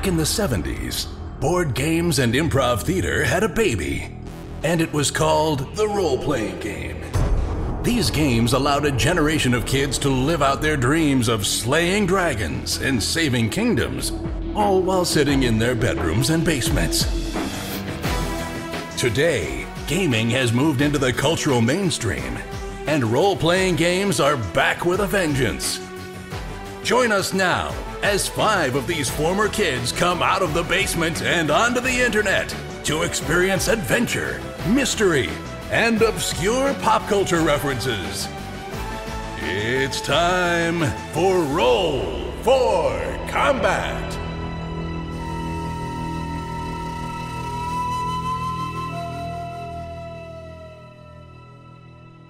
Back in the 70s, board games and improv theater had a baby, and it was called the Roleplaying Game. These games allowed a generation of kids to live out their dreams of slaying dragons and saving kingdoms, all while sitting in their bedrooms and basements. Today, gaming has moved into the cultural mainstream, and role-playing games are back with a vengeance. Join us now as 5 of these former kids come out of the basement and onto the internet to experience adventure, mystery, and obscure pop culture references. It's time for Roll for Combat!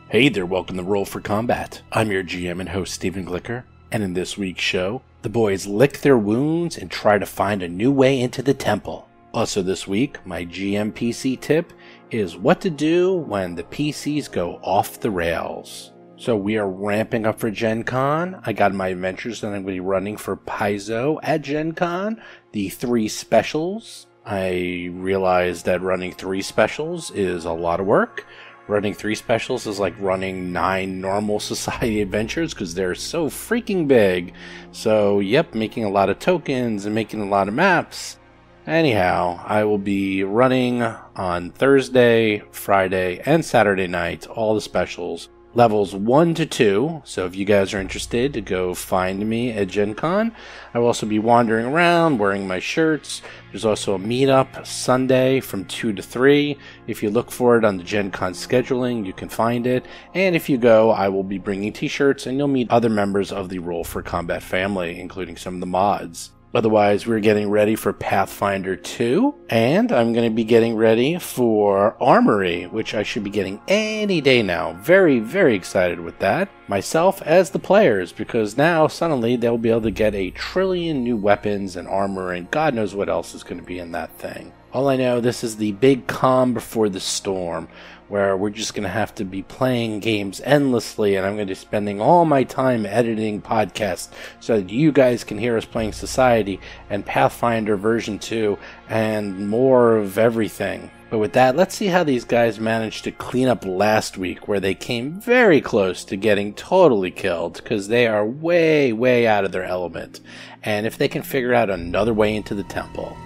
Hey there, welcome to Roll for Combat. I'm your GM and host, Stephen Glicker, and in this week's show, the boys lick their wounds and try to find a new way into the temple. Also this week, my GM PC tip is what to do when the PCs go off the rails. So we are ramping up for Gen Con. I got my adventures that I'm going to be running for Paizo at Gen Con, the 3 specials. I realized that running 3 specials is a lot of work. Running 3 specials is like running 9 normal society adventures because they're so freaking big. So, yep, making a lot of tokens and making a lot of maps. Anyhow, I will be running on Thursday, Friday, and Saturday night, all the specials, levels 1 to 2. So if you guys are interested to go find me at Gen Con, I will also be wandering around wearing my shirts. There's also a meetup Sunday from 2 to 3. If you look for it on the Gen Con scheduling, you can find it. And if you go, I will be bringing t-shirts and you'll meet other members of the Roll for Combat family, including some of the mods. Otherwise, we're getting ready for Pathfinder 2, and I'm going to be getting ready for Armory, which I should be getting any day now. Very, very excited with that. Myself as the players, because now suddenly they'll be able to get a trillion new weapons and armor, and God knows what else is going to be in that thing. All I know, this is the big calm before the storm, where we're just going to have to be playing games endlessly, and I'm going to be spending all my time editing podcasts so that you guys can hear us playing Society and Pathfinder version 2 and more of everything. But with that, let's see how these guys managed to clean up last week, where they came very close to getting totally killed, because they are way, way out of their element. And if they can figure out another way into the temple.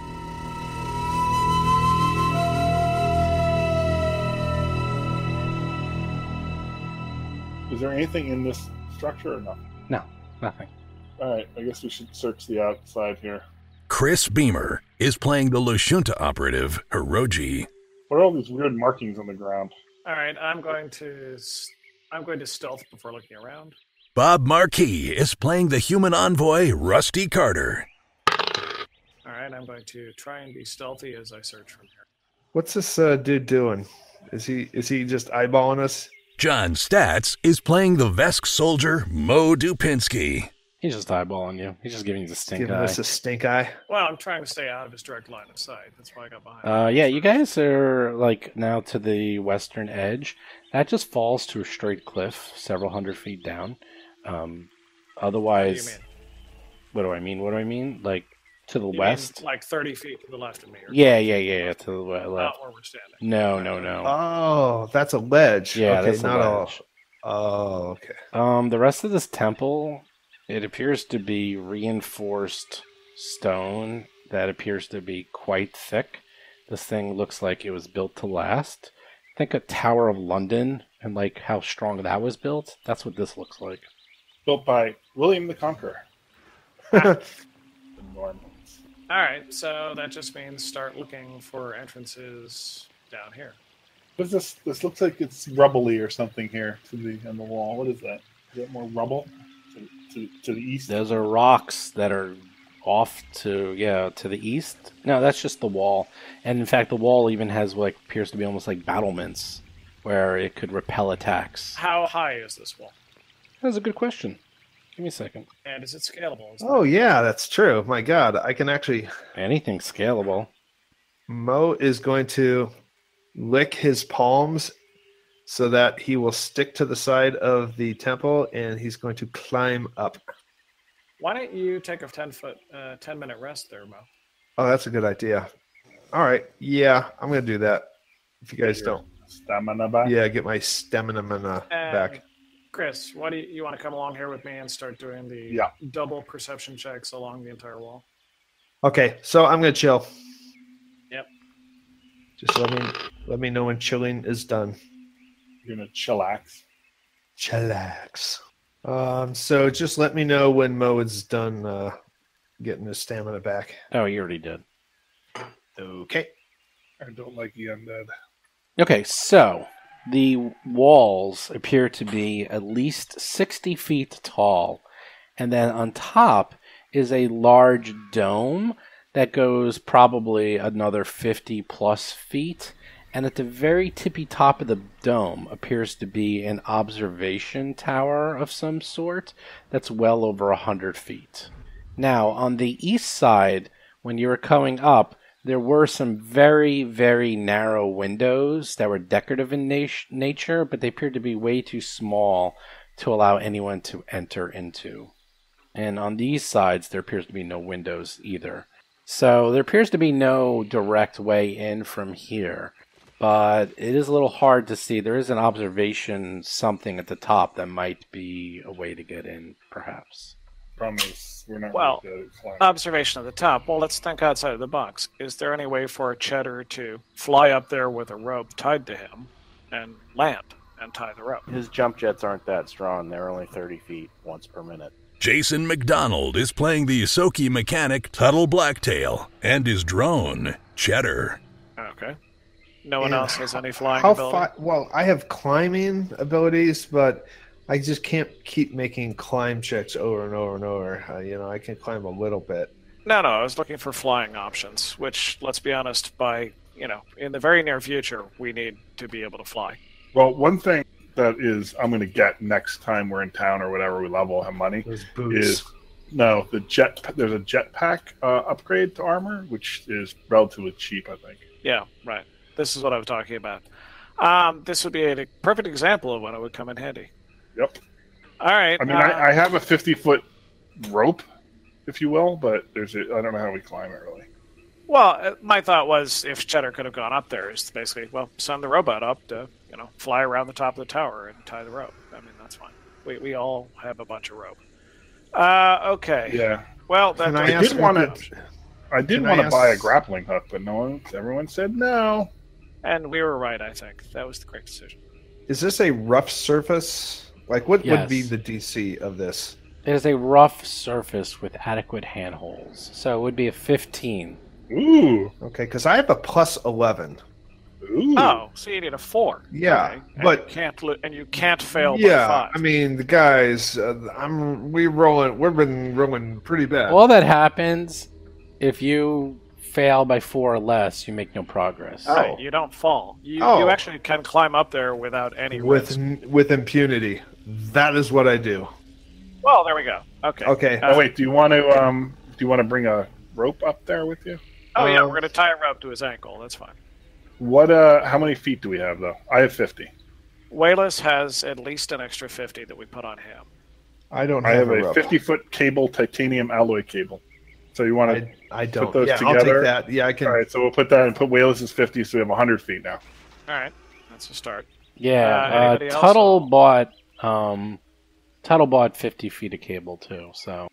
Is there anything in this structure or nothing? No, nothing. Alright, I guess we should search the outside here. Chris Beamer is playing the Lashunta operative, Hiroji. What are all these weird markings on the ground? Alright, I'm going to stealth before looking around. Bob Marquis is playing the human envoy, Rusty Carter. Alright, I'm going to try and be stealthy as I search from here. What's this dude doing? Is he just eyeballing us? John Statz is playing the Vesk soldier, Mo Dupinsky. He's just eyeballing you. He's just giving you the stink Giving eye. us a stink eye. Well, I'm trying to stay out of his direct line of sight. That's why I got behind. Yeah, you guys are like now to the western edge. That just falls to a straight cliff, several hundred feet down. Otherwise, What do you mean? What do I mean? Like to the You west? mean like 30 feet to the left of me. Or Yeah, to the left. Not where we're standing. No. Oh, that's a ledge. Yeah, okay, that's a not ledge. all. Oh, okay. The rest of this temple, it appears to be reinforced stone that appears to be quite thick. This thing looks like it was built to last. Think a Tower of London and like how strong that was built. That's what this looks like. Built by William the Conqueror. The Normans. Alright, so that just means start looking for entrances down here. What is this? This looks like it's rubbly or something here on the wall. What is that? Is that more rubble? To the east? Those are rocks that are off to the east. No, that's just the wall. And in fact, the wall even has what appears to be almost like battlements where it could repel attacks. How high is this wall? That's a good question. Give me a second. And is it scalable? Oh, yeah, that's true. My God, I can actually... Anything scalable. Mo is going to lick his palms so that he will stick to the side of the temple, and he's going to climb up. Why don't you take a 10-minute rest there, Mo? Oh, that's a good idea. All right. Yeah, I'm going to do that. If you guys don't. Stamina back? Yeah, get my stamina back. Chris, what do you want to come along here with me and start doing the double perception checks along the entire wall? Okay, so I'm going to chill. Yep. Just let me know when chilling is done. You're going to chillax. Chillax. So just let me know when Mo is done getting his stamina back. Oh, you already did. Okay. I don't like the undead. Okay, so the walls appear to be at least 60 feet tall, and then on top is a large dome that goes probably another 50 plus feet, and at the very tippy top of the dome appears to be an observation tower of some sort that's well over 100 feet. Now, on the east side, when you were coming up, there were some very, very narrow windows that were decorative in nature, but they appeared to be way too small to allow anyone to enter into. And on these sides, there appears to be no windows either. So there appears to be no direct way in from here, but it is a little hard to see. There is an observation something at the top that might be a way to get in, perhaps. Promise, we're not Well, really good at climbing. observation at the top. Well, let's think outside of the box. Is there any way for Cheddar to fly up there with a rope tied to him and land and tie the rope? His jump jets aren't that strong. They're only 30 feet once per minute. Jason McDonald is playing the Soki mechanic Tuttle Blacktail and his drone, Cheddar. Okay. No one else has any flying How ability? well, I have climbing abilities, but I just can't keep making climb checks over and over and over. I can climb a little bit. No, I was looking for flying options, which, let's be honest, in the very near future, we need to be able to fly. Well, one thing that is I'm going to get next time we're in town or whatever we level have money Those boots. is there's a jetpack upgrade to armor, which is relatively cheap, I think. Yeah, right. This is what I was talking about. This would be a perfect example of when it would come in handy. Yep. All right. I mean, I have a 50-foot rope, if you will, but I don't know how we climb it really. Well, my thought was if Cheddar could have gone up there, is basically, send the robot up to, fly around the top of the tower and tie the rope. I mean, that's fine. We all have a bunch of rope. Okay. Yeah. Well, I did want to buy a grappling hook, but everyone said no. And we were right, I think. That was the correct decision. Is this a rough surface? Like, what Yes. would be the DC of this? It is a rough surface with adequate handholds, so it would be a 15. Ooh. Okay, because I have a plus 11. Ooh. Oh, so you need a 4. Yeah, okay. but you can't fail by yeah, 5. I mean the guys, we've been rolling pretty bad. All that happens if you fail by 4 or less, you make no progress. Oh. Right, you don't fall. You actually can climb up there without any risk. with impunity. That is what I do. Well, there we go. Okay. Okay. Wait, do you want to bring a rope up there with you? Oh yeah, we're gonna tie a rope to his ankle. That's fine. What? How many feet do we have though? I have 50. Wayless has at least an extra 50 that we put on him. I don't. I have a rope. 50-foot cable, titanium alloy cable. So you want to? I don't. put those yeah, together? I'll take that. Yeah, I can. All right, so we'll put that and put Wayless's 50, so we have 100 feet now. All right, that's a start. Yeah, anybody else? Tuttle bought 50 feet of cable too, so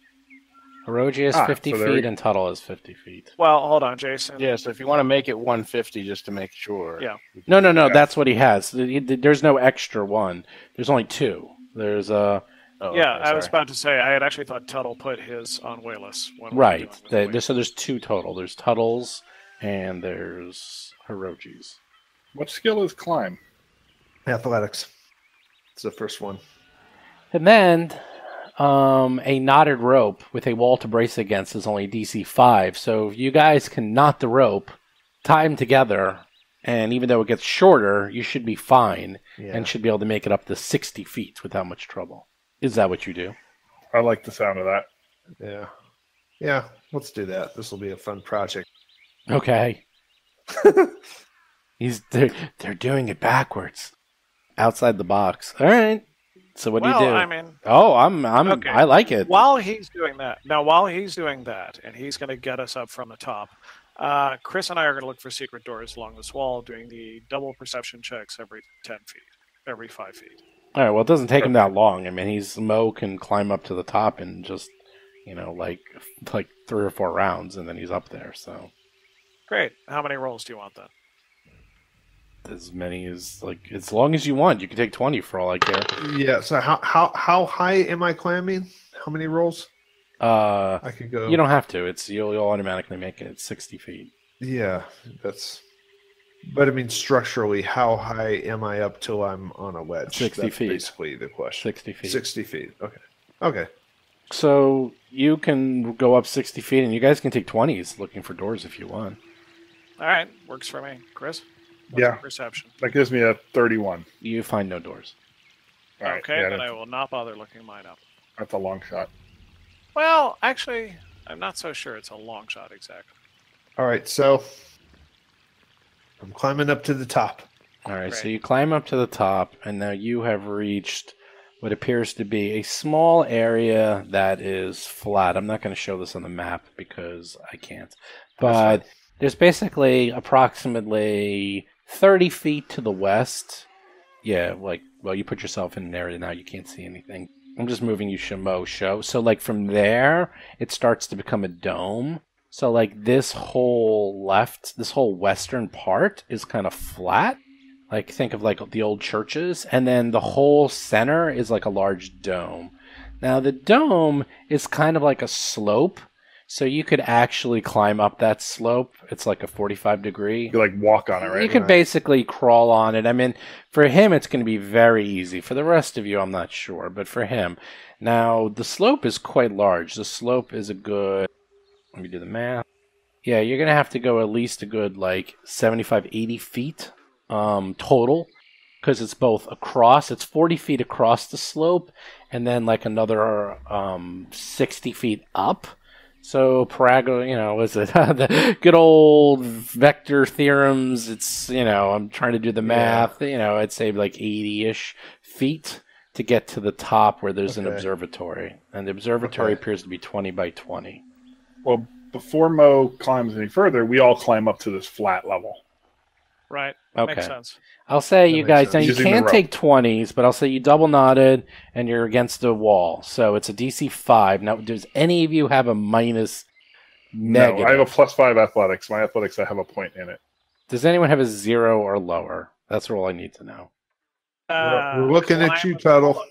Hiroji has 50 so there feet we- and Tuttle has 50 feet. Well, hold on, Jason. Yeah, so if you want to make it 150 just to make sure. Yeah. No, that's what he has. There's no extra one. There's only 2. There's a... Oh, Yeah, okay, I was sorry. about to say, I had actually thought Tuttle put his on Wayless. when we were Right. doing this. So there's 2 total. There's Tuttle's and there's Hiroji's. What skill is climb? Athletics. It's the first one. And then a knotted rope with a wall to brace against is only DC 5. So if you guys can knot the rope, tie them together, and even though it gets shorter, you should be fine and should be able to make it up to 60 feet without much trouble. Is that what you do? I like the sound of that. Yeah. Yeah, let's do that. This will be a fun project. Okay. They're doing it backwards. Outside the box. All right. So what do you do? I mean, I'm okay. I like it. While he's doing that, and he's going to get us up from the top, Chris and I are going to look for secret doors along this wall, doing the double perception checks every 10 feet, every 5 feet. All right, well, it doesn't take him that long. I mean, Mo can climb up to the top in just, like 3 or 4 rounds, and then he's up there, so. Great. How many rolls do you want then? As many as long as you want. You can take 20 for all I care. Yeah. So how high am I climbing? How many rolls? I could go. You don't have to. You'll automatically make it 60 feet. Yeah, that's. But I mean, structurally, how high am I up till I'm on a wedge? 60 that's feet. Basically, the question. 60 feet. 60 feet. Okay. Okay. So you can go up 60 feet, and you guys can take 20s looking for doors if you want. All right. Works for me. Chris? What's Yeah. your perception? That gives me a 31. You find no doors. All right, Okay, yeah, then I will not bother looking mine up. That's a long shot. Well, actually, I'm not so sure it's a long shot exactly. All right. So I'm climbing up to the top. All right, so Great. you climb up to the top, and now you have reached what appears to be a small area that is flat. I'm not going to show this on the map because I can't. But there's basically approximately 30 feet to the west. Yeah, you put yourself in an area now, you can't see anything. I'm just moving you show. So, from there, it starts to become a dome. So, this whole western part is kind of flat. Think of, the old churches. And then the whole center is like a large dome. Now, the dome is kind of like a slope. So you could actually climb up that slope. It's like a 45 degree. You walk on it, right? You could basically crawl on it. I mean, for him, it's going to be very easy. For the rest of you, I'm not sure. But for him. Now, the slope is quite large. The slope is a good... Let me do the math. Yeah, you're going to have to go at least a good, 75, 80 feet total. Because it's both across. It's 40 feet across the slope. And then, another 60 feet up. So, was it the good old vector theorems? It's, I'm trying to do the math. Yeah. I'd say 80-ish feet to get to the top where there's an observatory. And the observatory appears to be 20 by 20. Well, before Mo climbs any further, we all climb up to this flat level. Right. Okay. Makes sense. I'll say you guys, now you Using the can rope. take 20s, but I'll say you double knotted and you're against a wall. So it's a DC 5. Now, does any of you have a minus negative? No, I have a +5 athletics. My athletics, I have a point in it. Does anyone have a 0 or lower? That's all I need to know. We're looking at you, Tuttle.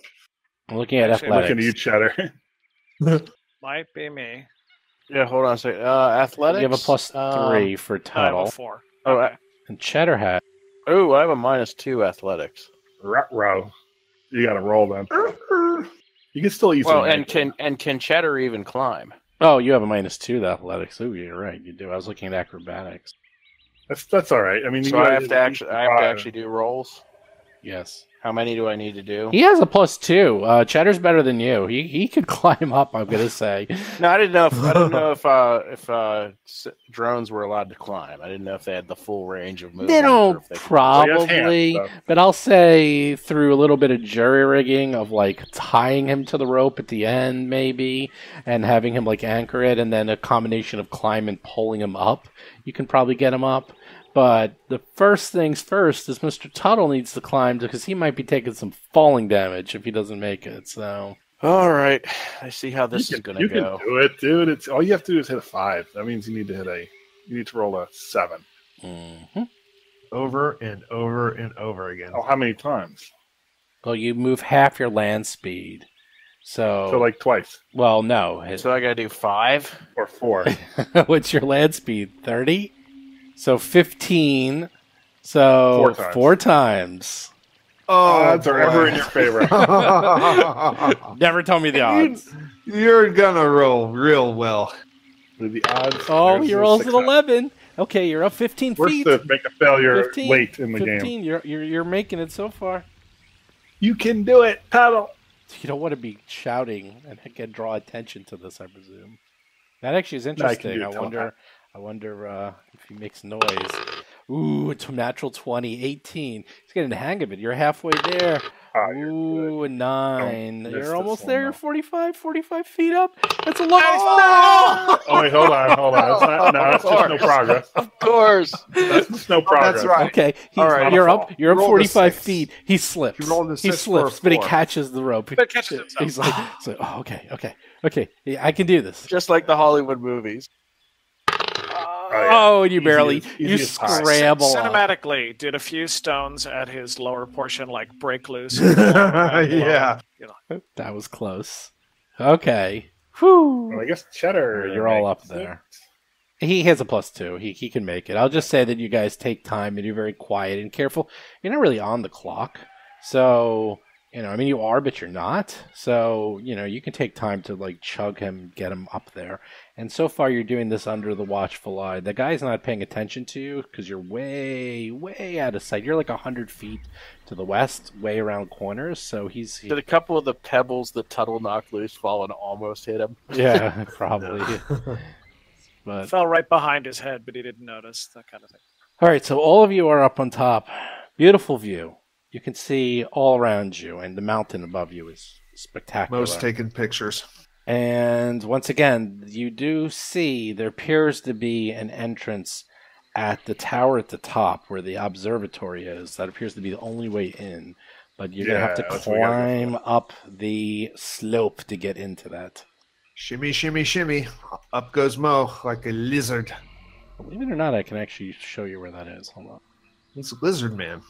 I'm looking at Actually, athletics. Looking at you, Cheddar. Might be me. Yeah, hold on a second. Athletics? You have a +3 for I have Tuttle. a 4. Oh, And Cheddar has. oh, I have a -2 athletics. Ruh-roh. You got to roll then. You can still use. Well, and can Cheddar even climb? Oh, you have a -2 to athletics. Oh, you're right. You do. I was looking at acrobatics. That's all right. I mean, So I have to actually do rolls. Yes. How many do I need to do? He has a +2. Cheddar's better than you. He could climb up, I'm going to say. No, I didn't know if drones were allowed to climb. I didn't know if they had the full range of movement. They don't Well, he has probably, hands, so. but I'll say through a little bit of jury rigging of tying him to the rope at the end maybe and having him anchor it and then a combination of climb and pulling him up, you can probably get him up. But the first things first is Mr. Tuttle needs to climb because he might be taking some falling damage if he doesn't make it. So All right, I see how this is going to You go. can do it, dude. It's all you have to do is hit a 5. That means you need to roll a 7. mm-hmm. Over and over and over again. Oh, how many times? Well, you move half your land speed. So Twice well, no. So I got to do 5. or 4. What's your land speed? 30? So 15. So 4 times. Odds are ever in your favor. Never tell me the odds. You're gonna roll real well. The odds. Oh, there's he a rolls at 6 up. 11. Okay, you're up 15 Worse feet. to make a failure 15, late in the 15. game. You're making it so far. You can do it, Tuttle. You don't want to be shouting and draw attention to this, I presume. That actually is interesting. do it, I wonder if he makes noise. Ooh, it's a natural 20, 18. He's getting the hang of it. You're halfway there. Ooh, a 9. Don't miss You're this almost one, there. You're though. 45 feet up. That's a lot. Oh wait, hold on. That's just no progress. Of course. That's just no progress. That's right. Okay, All right. you're Fall. up. You're up Rolled a 45 6. feet. He slips. He rolled a He 6 for a slips, but he 4. catches the rope. But catches himself. He's like, oh, okay. Yeah, I can do this. Just like the Hollywood movies. Oh, and you barely, Easy you as pie. scramble up. Cinematically, did a few stones at his lower portion like break loose? Yeah. You know. That was close. Okay. Whew. Well, I guess Cheddar. You're all up makes there. it. He has a +2. He can make it. I'll just say that you guys take time and you're very quiet and careful. You're not really on the clock. So, I mean, you are, but you're not. So, you can take time to, like, chug him, get him up there. And so far, you're doing this under the watchful eye. The guy's not paying attention to you because you're way, way out of sight. You're like 100 feet to the west, way around corners. So Did a couple of the pebbles that Tuttle knocked loose fall and almost hit him? yeah, probably. But Fell right behind his head, but he didn't notice, that kind of thing. all right, so all of you are up on top. Beautiful view. You can see all around you, and the mountain above you is spectacular. Most taking pictures. And once again, you do see there appears to be an entrance at the tower at the top where the observatory is. That appears to be the only way in. But you're going to have to that's what we gotta go climb up the slope to get into that. Shimmy, shimmy, shimmy. Up goes Mo like a lizard. Believe it or not, I can actually show you where that is. Hold on. It's Lizard Man.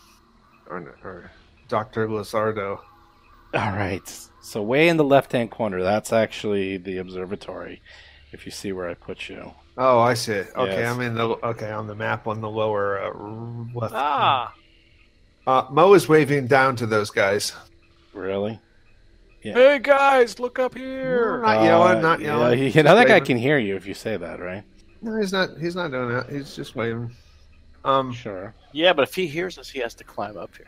Or Dr. Lizardo. All right. So way in the left-hand corner, that's actually the observatory, if you see where I put you. Oh, I see it. Okay, Yes. I'm in the on the map on the lower left. Ah, Mo is waving down to those guys. Really? Yeah. hey guys, look up here! Not yelling, not yelling. Yeah, Just that guy waving. can hear you if you say that, right? No, he's not. He's not doing that. He's just waving. Sure. Yeah, but if he hears us, he has to climb up here.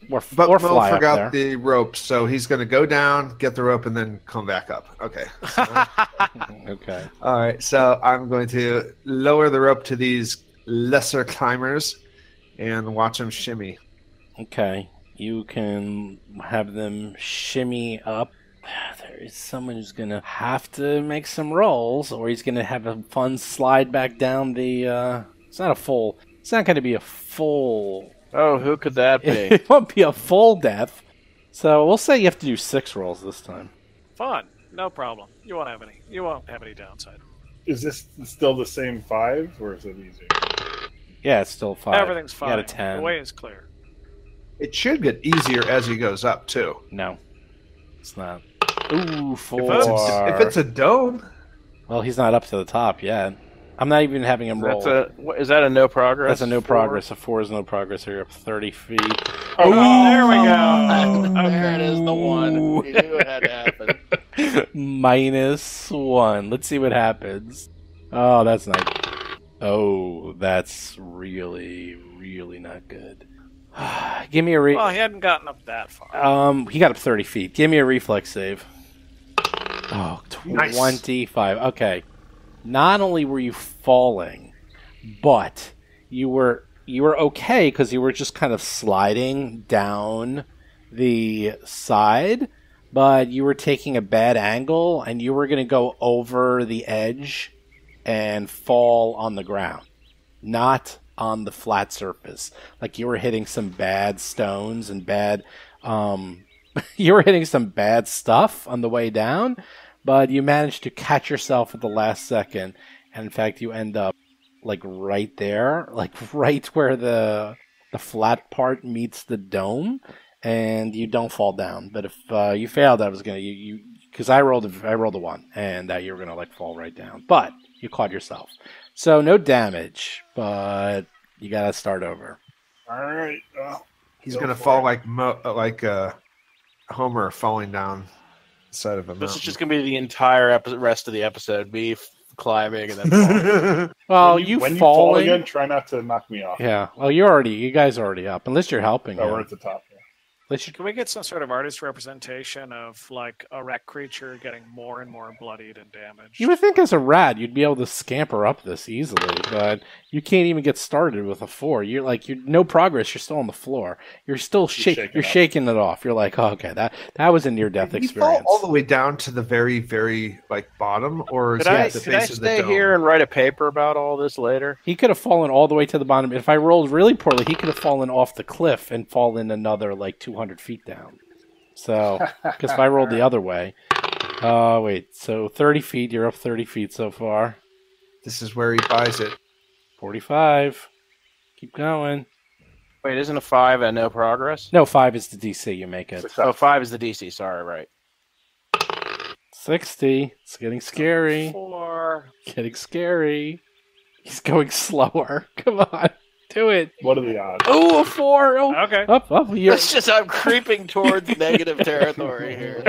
Or But or Mo fly up forgot there. the rope, so he's going to go down, get the rope, and then come back up. Okay. Okay. All right. So I'm going to lower the rope to these lesser climbers and watch them shimmy. Okay. You can have them shimmy up. There is someone who's going to have to make some rolls, or he's going to have a fun slide back down the... It's not going to be a full... Oh, who could that be? It won't be a full death. So we'll say you have to do 6 rolls this time. Fun, no problem. You won't have any downside. Is this still the same 5, or is it easier? Yeah, it's still 5. Everything's You fine. got a 10. The way is clear. It should get easier as he goes up too. No, it's not. Ooh, 4. If it's a dome, Well, he's not up to the top yet. I'm not even having him roll. Is that a no progress? That's a no 4? progress. A 4 is no progress. So you're up 30 feet. Oh, there we go. There it is, the one. You knew it had to happen. -1. Let's see what happens. Oh, that's not... Oh, that's really, really not good. Give me a... Well, he hadn't gotten up that far. He got up 30 feet. Give me a reflex save. Oh, Nice. 25. Okay. Not only were you falling, but you were okay because you were just kind of sliding down the side, but you were taking a bad angle and you were going to go over the edge and fall on the ground, not on the flat surface. Like you were hitting some bad stones and bad you were hitting some bad stuff on the way down, but you managed to catch yourself at the last second, and in fact you end up like right there, like right where the flat part meets the dome, and you don't fall down. But if you failed, I was gonna because I rolled a 1, and you were gonna like fall right down, but you caught yourself, so no damage, but you gotta start over. All right. he's Go going to for fall it. like Homer falling down the side of a mountain. This is just going to be the entire rest of the episode. Me climbing and then falling. Well, when you fall falling again, try not to knock me off. Yeah. Well, you guys are already up, unless you're helping. Oh, him. we're at the top. Yeah. Can we get some sort of artist representation of like a wreck creature getting more and more bloodied and damaged? You would think as a rat you'd be able to scamper up this easily, but you can't even get started with a 4. You're no progress. You're still on the floor. You're still shaking it off. You're like, oh, okay, that was a near-death experience. Fall all the way down to the very, very bottom, or Did I stay here and write a paper about all this later? He could have fallen all the way to the bottom. If I rolled really poorly, he could have fallen off the cliff and fallen another 200 feet down. So, because if I rolled the other way, so 30 feet. You're up 30 feet so far. This is where he buys it. 45. Keep going. Wait, isn't a 5 and no progress? No, 5 is the DC. You make it. Oh, 5 is the DC. Sorry, right. 60. It's getting scary. 4. Getting scary. He's going slower. Come on. Do it. What are the odds? Oh, a 4. Oh. Okay. Up. It's just I'm creeping towards negative territory here.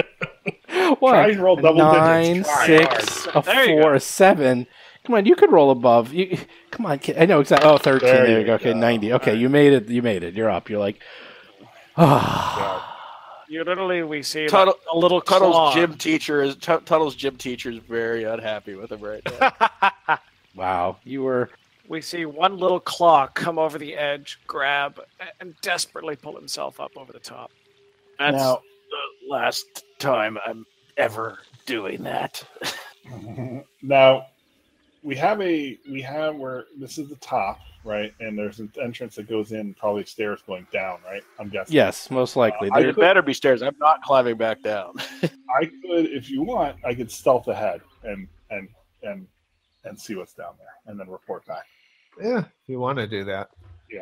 What? Try and roll double 9, digits. Try 6, hard. a 4, a 7. Come on, you could roll above. Come on, kid. I know exactly. Oh, 13. There you go. Okay, 90. Okay, you made it. You're up. You're like, You literally, we see Tuttle, a little Tuttle's gym teacher is very unhappy with him right now. Wow, you were. We see one little claw come over the edge, grab, and desperately pull himself up over the top. That's the last time I'm ever doing that. Now, we have where this is the top, right? And there's an entrance that goes in, probably stairs going down, right? I'm guessing. Yes, most likely. There better be stairs. I'm not climbing back down. I could, if you want, I could stealth ahead and see what's down there, and then report back. Yeah, if you want to do that. Yeah.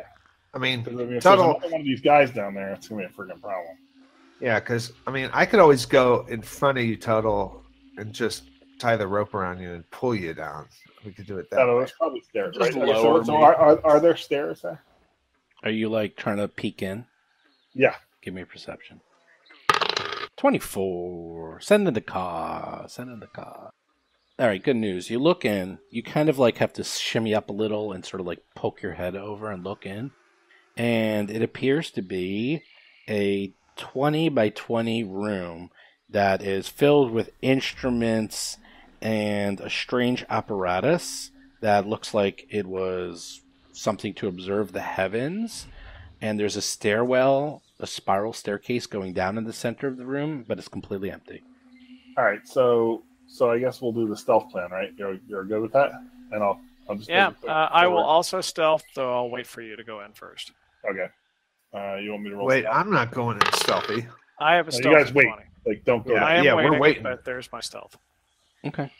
I mean, If there's Tuttle. another one of these guys down there, it's gonna be a friggin' problem. Yeah, because I could always go in front of you, Tuttle, and just tie the rope around you and pull you down. We could do it that way. There's probably stairs, Just right? lower So me. are there stairs there? Are you trying to peek in? Yeah. Give me a perception. 24. Send in the car. All right, good news. You look in. You kind of have to shimmy up a little and sort of poke your head over and look in. And it appears to be a 20 by 20 room that is filled with instruments and a strange apparatus that looks like it was something to observe the heavens. And there's a stairwell, a spiral staircase going down in the center of the room, but it's completely empty. All right, so I guess we'll do the stealth plan, right? You're good with that, and I'll just I will also stealth, though I'll wait for you to go in first. Okay. You want me to roll? Wait, stealth? I'm not going in stealthy. I have a No, stealth. you guys wait. 20. Don't go. Yeah. I am we're waiting. but there's my stealth. Okay.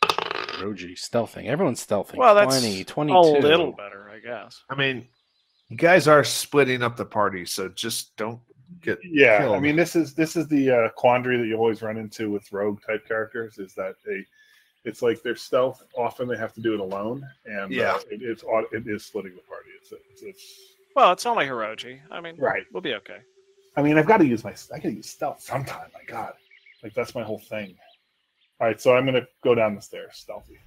Roji, stealthing. Everyone's stealthing. Well, that's 20, 22. a little better, I guess. I mean, you guys are splitting up the party, so just don't get Yeah, killed. I mean, this is the quandary that you always run into with rogue type characters is that it's like their stealth. Often they have to do it alone, and it is splitting the party. It's Well, it's only Hiroji. I mean, Right. we'll be okay. I mean, I got to use stealth sometime. My God, that's my whole thing. All right, so I'm gonna go down the stairs stealthy.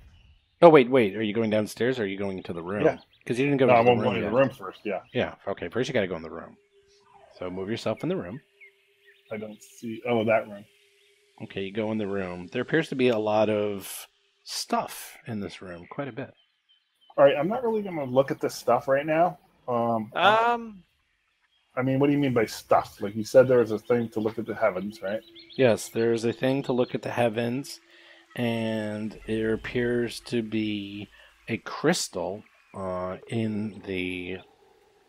Oh, wait. Are you going downstairs or are you going into the room? Yeah. Because you didn't go No, into I'm the room going to yet. the room first. Yeah, Yeah, okay. First you got to go in the room. So move yourself in the room. I don't see. Oh, that room. Okay, you go in the room. There appears to be a lot of stuff in this room. Quite a bit. All right, I'm not really going to look at this stuff right now. I mean, what do you mean by stuff? Like you said, there was a thing to look at the heavens, right? Yes, there's a thing to look at the heavens, and there appears to be a crystal in the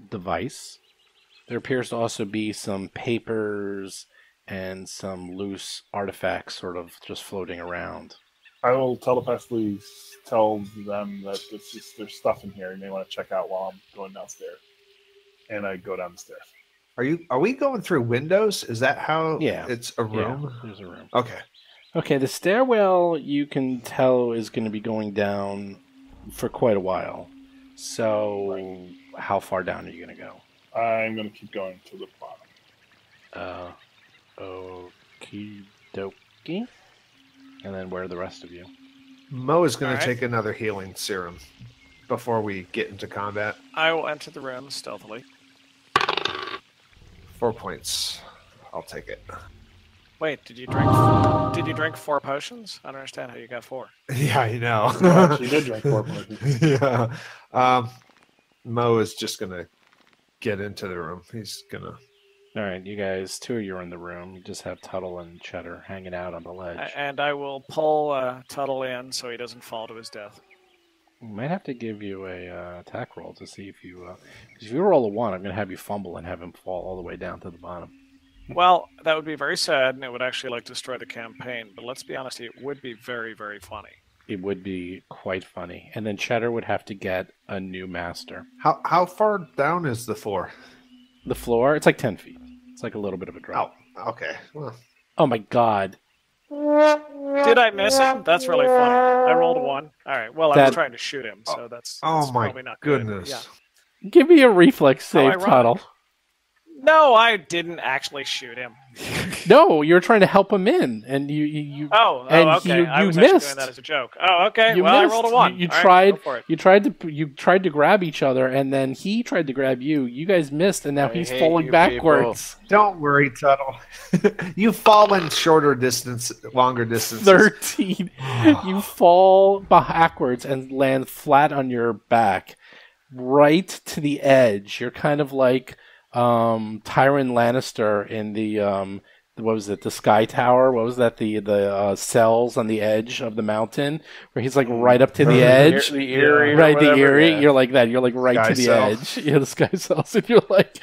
device. There appears to also be some papers and some loose artifacts sort of just floating around. I will telepathically tell them that there's stuff in here and they want to check out while I'm going downstairs. And I go down the stairs. Are we going through windows? Is that how it's a room? Yeah, there's a room. Okay. Okay, the stairwell you can tell is going to be going down for quite a while. So, how far down are you going to go? I'm going to keep going to the bottom. Okie dokie. And then where are the rest of you? Mo is going All to right. take another healing serum before we get into combat. I will enter the room stealthily. 4 points. I'll take it. Wait, did you drink 4 potions? I don't understand how you got 4. Yeah, I know. I actually did drink 4 potions. Yeah. Mo is just gonna get into the room. He's gonna. All right, you guys, 2 of you are in the room. You just have Tuttle and Cheddar hanging out on the ledge. And I will pull Tuttle in so he doesn't fall to his death. We might have to give you a attack roll to see if you... if you roll a 1, I'm going to have you fumble and have him fall all the way down to the bottom. Well, that would be very sad, and it would actually destroy the campaign. But let's be honest, it would be very, very funny. It would be quite funny. And then Cheddar would have to get a new master. How far down is the floor? The floor, it's like 10 feet. It's like a little bit of a drop. Oh, okay. Well, Oh my god. Did I miss him? That's really funny. I rolled a 1. All right. Well, I was trying to shoot him, so that's oh my probably not good. goodness. Yeah. Give me a reflex save, ironic. Tuttle. No, I didn't actually shoot him. No, you're trying to help him in, and you Oh, and okay. I you was actually missed. doing that as a joke. Oh, okay. You well, missed. I rolled a 1. You All right, tried. go for it. You tried to grab each other, and then he tried to grab you. You guys missed, and now I he's hate falling you backwards. Don't worry, Tuttle. You've fallen longer distances. 13. You fall backwards and land flat on your back, right to the edge. You're kind of like Tyrion Lannister in the what was it? The Sky Tower? What was that? The cells on the edge of the mountain, where he's like right up to the edge. The Eerie, or Right, the whatever, Erie. yeah. You're like that. You're like right Sky to the cells. edge. Yeah, the Sky cells, and you're like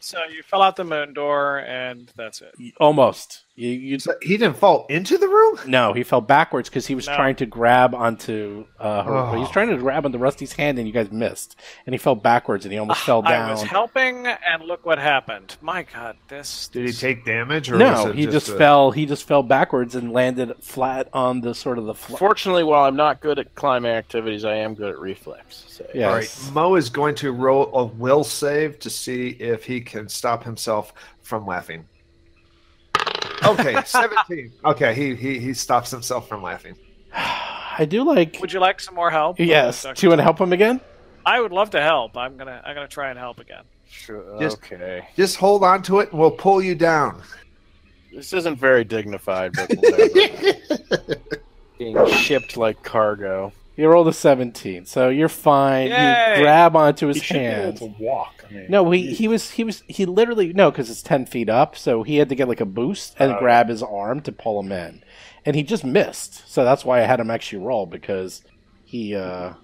So you fell out the moon door, and that's it. almost. You So he didn't fall into the room? No, he fell backwards because he was No. trying to grab onto he was trying to grab onto Rusty's hand, and you guys missed. And he fell backwards, and he almost fell down. I was helping, and look what happened. My God, this. Did he take damage? Or was No, it he just a- fell. He just fell backwards and landed flat on the sort of the floor. Fortunately, while I'm not good at climbing activities, I am good at reflex. So. Yes. All right, Mo is going to roll a will save to see if he can stop himself from laughing. Okay, 17. Okay, he stops himself from laughing. I do like. Would you like some more help? Yes. Dr. Do you want to help him again? I would love to help. I'm gonna try and help again. Sure, Just- okay. Just hold on to it and we'll pull you down. This isn't very dignified, but whatever. Being shipped like cargo. You rolled a 17, so you're fine. Yay! You grab onto his He should be hand. able to walk. I mean, No, he literally no, because it's 10 feet up, so he had to get like a boost and grab his arm to pull him in, and he just missed. So that's why I had him actually roll, because he said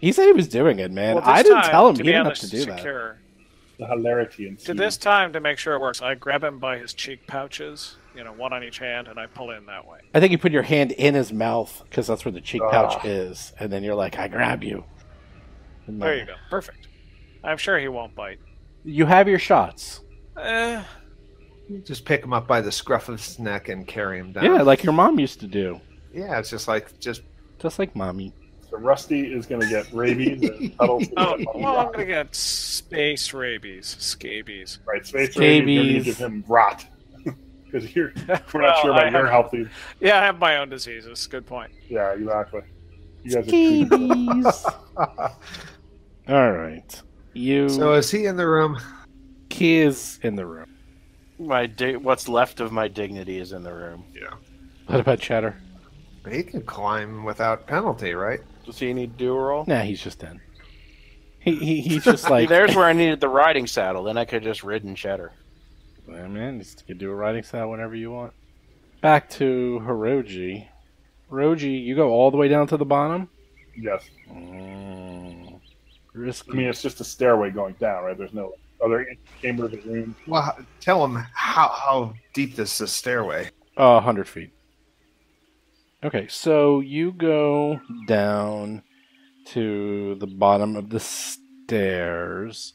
he was doing it, man. Well, I this didn't time, tell him to he be didn't on have the to do that. secure, the hilarity and To this time, to make sure it works, I grab him by his cheek pouches, one on each hand, and I pull in that way. I think you put your hand in his mouth because that's where the cheek pouch is, and then you're like, I grab you. And There then- you go. Perfect. I'm sure he won't bite. You have your shots. Just pick him up by the scruff of his neck and carry him down. Yeah, like your mom used to do. Yeah, it's just Just like mommy. So Rusty is going to get rabies. And Tuttle's Oh, gonna get well, I'm rot. going to get space rabies, scabies. Right, space Scabies. rabies. You're going to give him rot because we're not Well, sure I about your have- health. Either. Yeah, I have my own diseases. Good point. Yeah, exactly. You guys are treated. Scabies. All right. So is he in the room? He is in the room. What's left of my dignity is in the room. Yeah. What about Cheddar? He can climb without penalty, right? Does he need to do a roll? Nah, he's just in. He's just like, There's where I needed the riding saddle. Then I could just ridden Cheddar. I mean, you can do a riding style whenever you want. Back to Hiroji. Hiroji, you go all the way down to the bottom? Yes. Risky. I mean, it's just a stairway going down, right? There's no other chambers or rooms. Well, tell him how deep this is stairway. 100 feet. Okay, so you go down to the bottom of the stairs,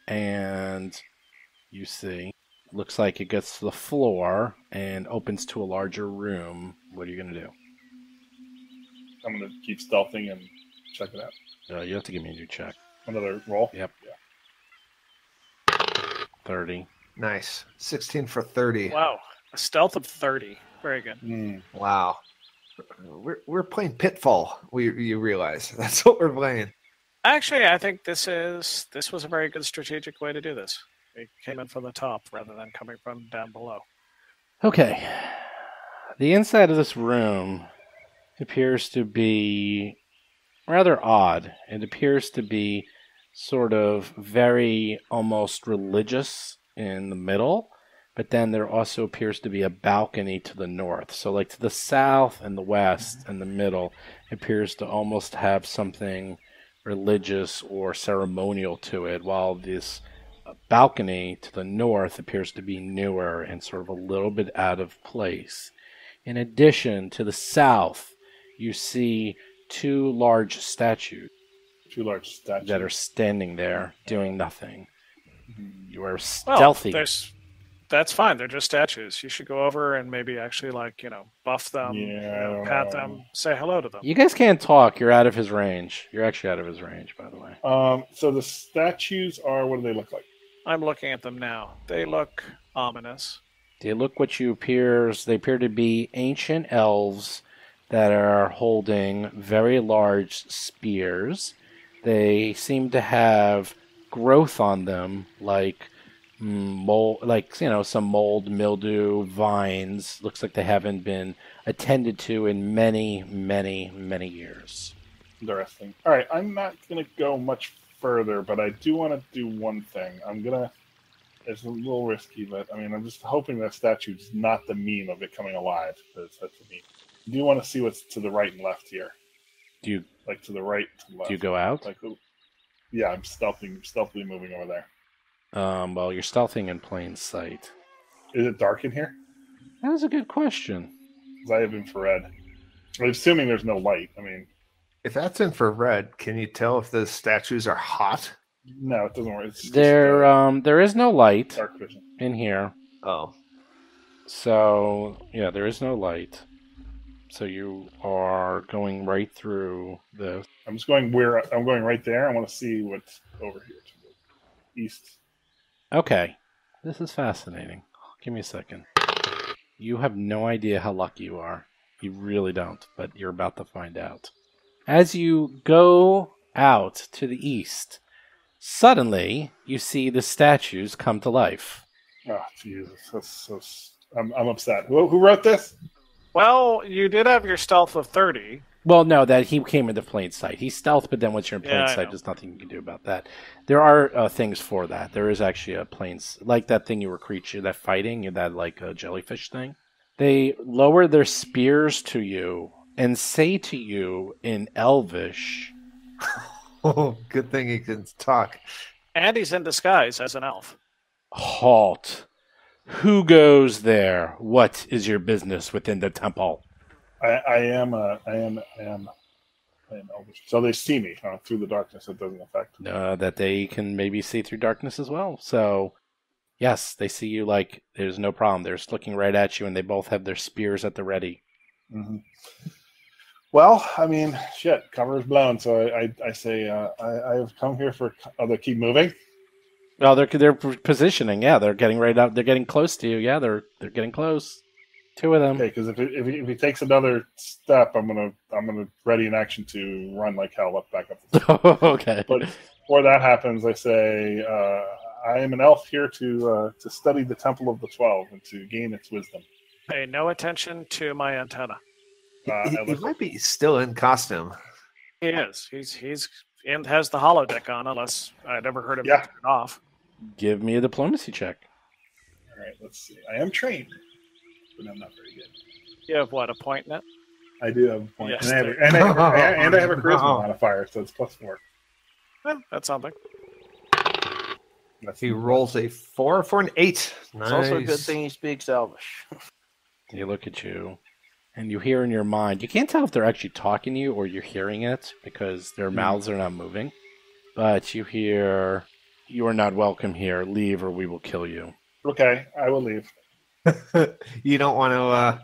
and you see, looks like it gets to the floor and opens to a larger room. What are you going to do? I'm going to keep stealthing and check it out. You have to give me a new check. Another roll. Yep. 30. Nice. 16 for 30. Wow. A stealth of 30. Very good. Wow. We're playing Pitfall. You realize that's what we're playing. Actually, I think this was a very good strategic way to do this. He came in from the top rather than coming from down below. Okay. The inside of this room appears to be rather odd. It appears to be sort of very almost religious in the middle, but then there also appears to be a balcony to the north. So like to the south and the west and the middle appears to almost have something religious or ceremonial to it, while this balcony to the north appears to be newer and sort of a little bit out of place. In addition, to the south, you see two large statues that are standing there doing nothing. You are stealthy. That's fine. They're just statues. You should go over and maybe actually, buff them, pat them, say hello to them. You guys can't talk. You're out of his range. You're actually out of his range, by the way. So the statues are, what do they look like? I'm looking at them now. They look ominous. They appear to be ancient elves that are holding very large spears. They seem to have growth on them, like mold, some mold, mildew, vines. Looks like they haven't been attended to in many, many, many years. Interesting. All right, I'm not going to go much further, but I do want to do one thing. It's a little risky, but I'm just hoping that statue's not the meme of it coming alive. That's the meme. I do want to see what's to the right and left here. Do you to the right, to the left? Do you go out? Yeah, I'm stealthily moving over there. Well, you're stealthing in plain sight. Is it dark in here? That was a good question. Because I have infrared. I'm assuming there's no light. If that's infrared, can you tell if the statues are hot? No, it doesn't work. It's there is no light dark vision in here. Oh. So, yeah, there is no light. So you are going right through this. I'm going right there. I want to see what's over here to the east. Okay. This is fascinating. Give me a second. You have no idea how lucky you are. You really don't, but you're about to find out. As you go out to the east, suddenly you see the statues come to life. Oh, Jesus. I'm upset. Who wrote this? Well, you did have your stealth of 30. Well, no, that he came into plain sight. He's stealth, but then once you're in plain sight, there's nothing you can do about that. There are things for that. There is actually a like that thing you were that fighting, that like a jellyfish thing. They lower their spears to you and say to you in Elvish. Oh, good thing he can talk. And he's in disguise as an elf. Halt. Who goes there? What is your business within the temple? I am elvish. So they see me through the darkness. It doesn't affect me. That they can maybe see through darkness as well. So, yes, they see you like there's no problem. They're just looking right at you, and they both have their spears at the ready. Mm-hmm. Well, shit, cover is blown. So I say I have come here for. Oh, they keep moving. Well, they're positioning. Yeah, they're getting right up. They're getting close to you. Yeah, they're getting close. Two of them. Okay, because if he takes another step, I'm gonna ready in action to run like hell back up. Okay. But before that happens, I say I am an elf here to study the Temple of the 12 and to gain its wisdom. Pay no attention to my antenna. He might be still in costume. He is. He's and has the holodeck on, unless I'd ever heard him turn it off. Give me a diplomacy check. All right, let's see. I am trained, but I'm not very good. You have what, a point in it? I do have a point. Yes, and I have a charisma modifier, so it's +4. Well, that's something. He rolls a 4 for an 8. Nice. It's also a good thing he speaks Elvish. They look at you, and you hear in your mind. You can't tell if they're actually talking to you or you're hearing it because their mouths are not moving. But you hear, "You are not welcome here. Leave, or we will kill you." Okay, I will leave. You don't want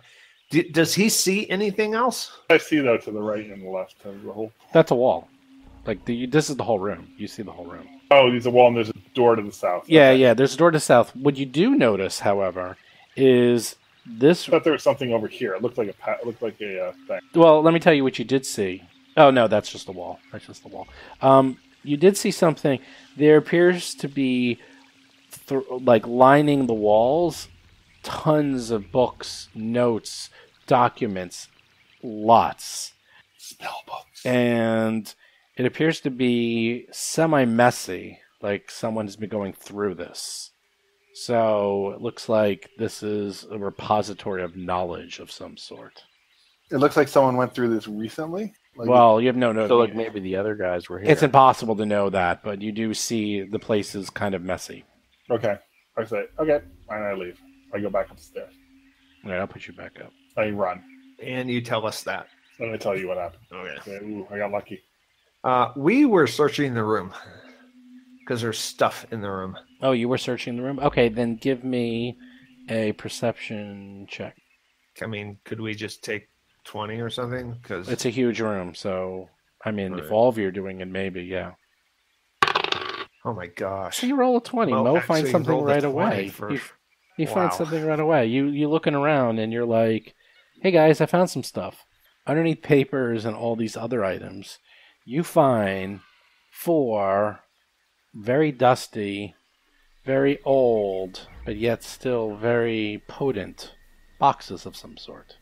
to. Does he see anything else? I see though to the right and the left of the whole. That's a wall. Like this is the whole room. You see the whole room. Oh, there's a wall and there's a door to the south. Yeah, yeah. There's a door to the south. What you do notice, however, is this. I thought there was something over here. It looked like a thing. Well, let me tell you what you did see. Oh no, that's just the wall. That's just the wall. You did see something. There appears to be like lining the walls, tons of books, notes, documents, lots. Spell books. And it appears to be semi-messy, like someone's been going through this. So it looks like this is a repository of knowledge of some sort. It looks like someone went through this recently. Like, Well, you have no. So like maybe the other guys were here. It's impossible to know that, but you do see the place is kind of messy. okay. I say, okay, and I leave. I go back upstairs. All right, I'll put you back up. I run. And you tell us that. And I tell you what happened. Okay. Say, ooh, I got lucky. We were searching the room because there's stuff in the room. Oh, you were searching the room? Okay, then give me a perception check. I mean, could we just take 20 or something? Because It's a huge room, so I mean, if Right. all of you are doing it, maybe, yeah. oh my gosh. So you roll a 20. Well, Mo actually, finds something rolled a right 20 away. for- You find Wow. something right away. You're looking around and you're like, hey guys, I found some stuff. Underneath papers and all these other items, you find 4 very dusty, very old, but yet still very potent boxes of some sort.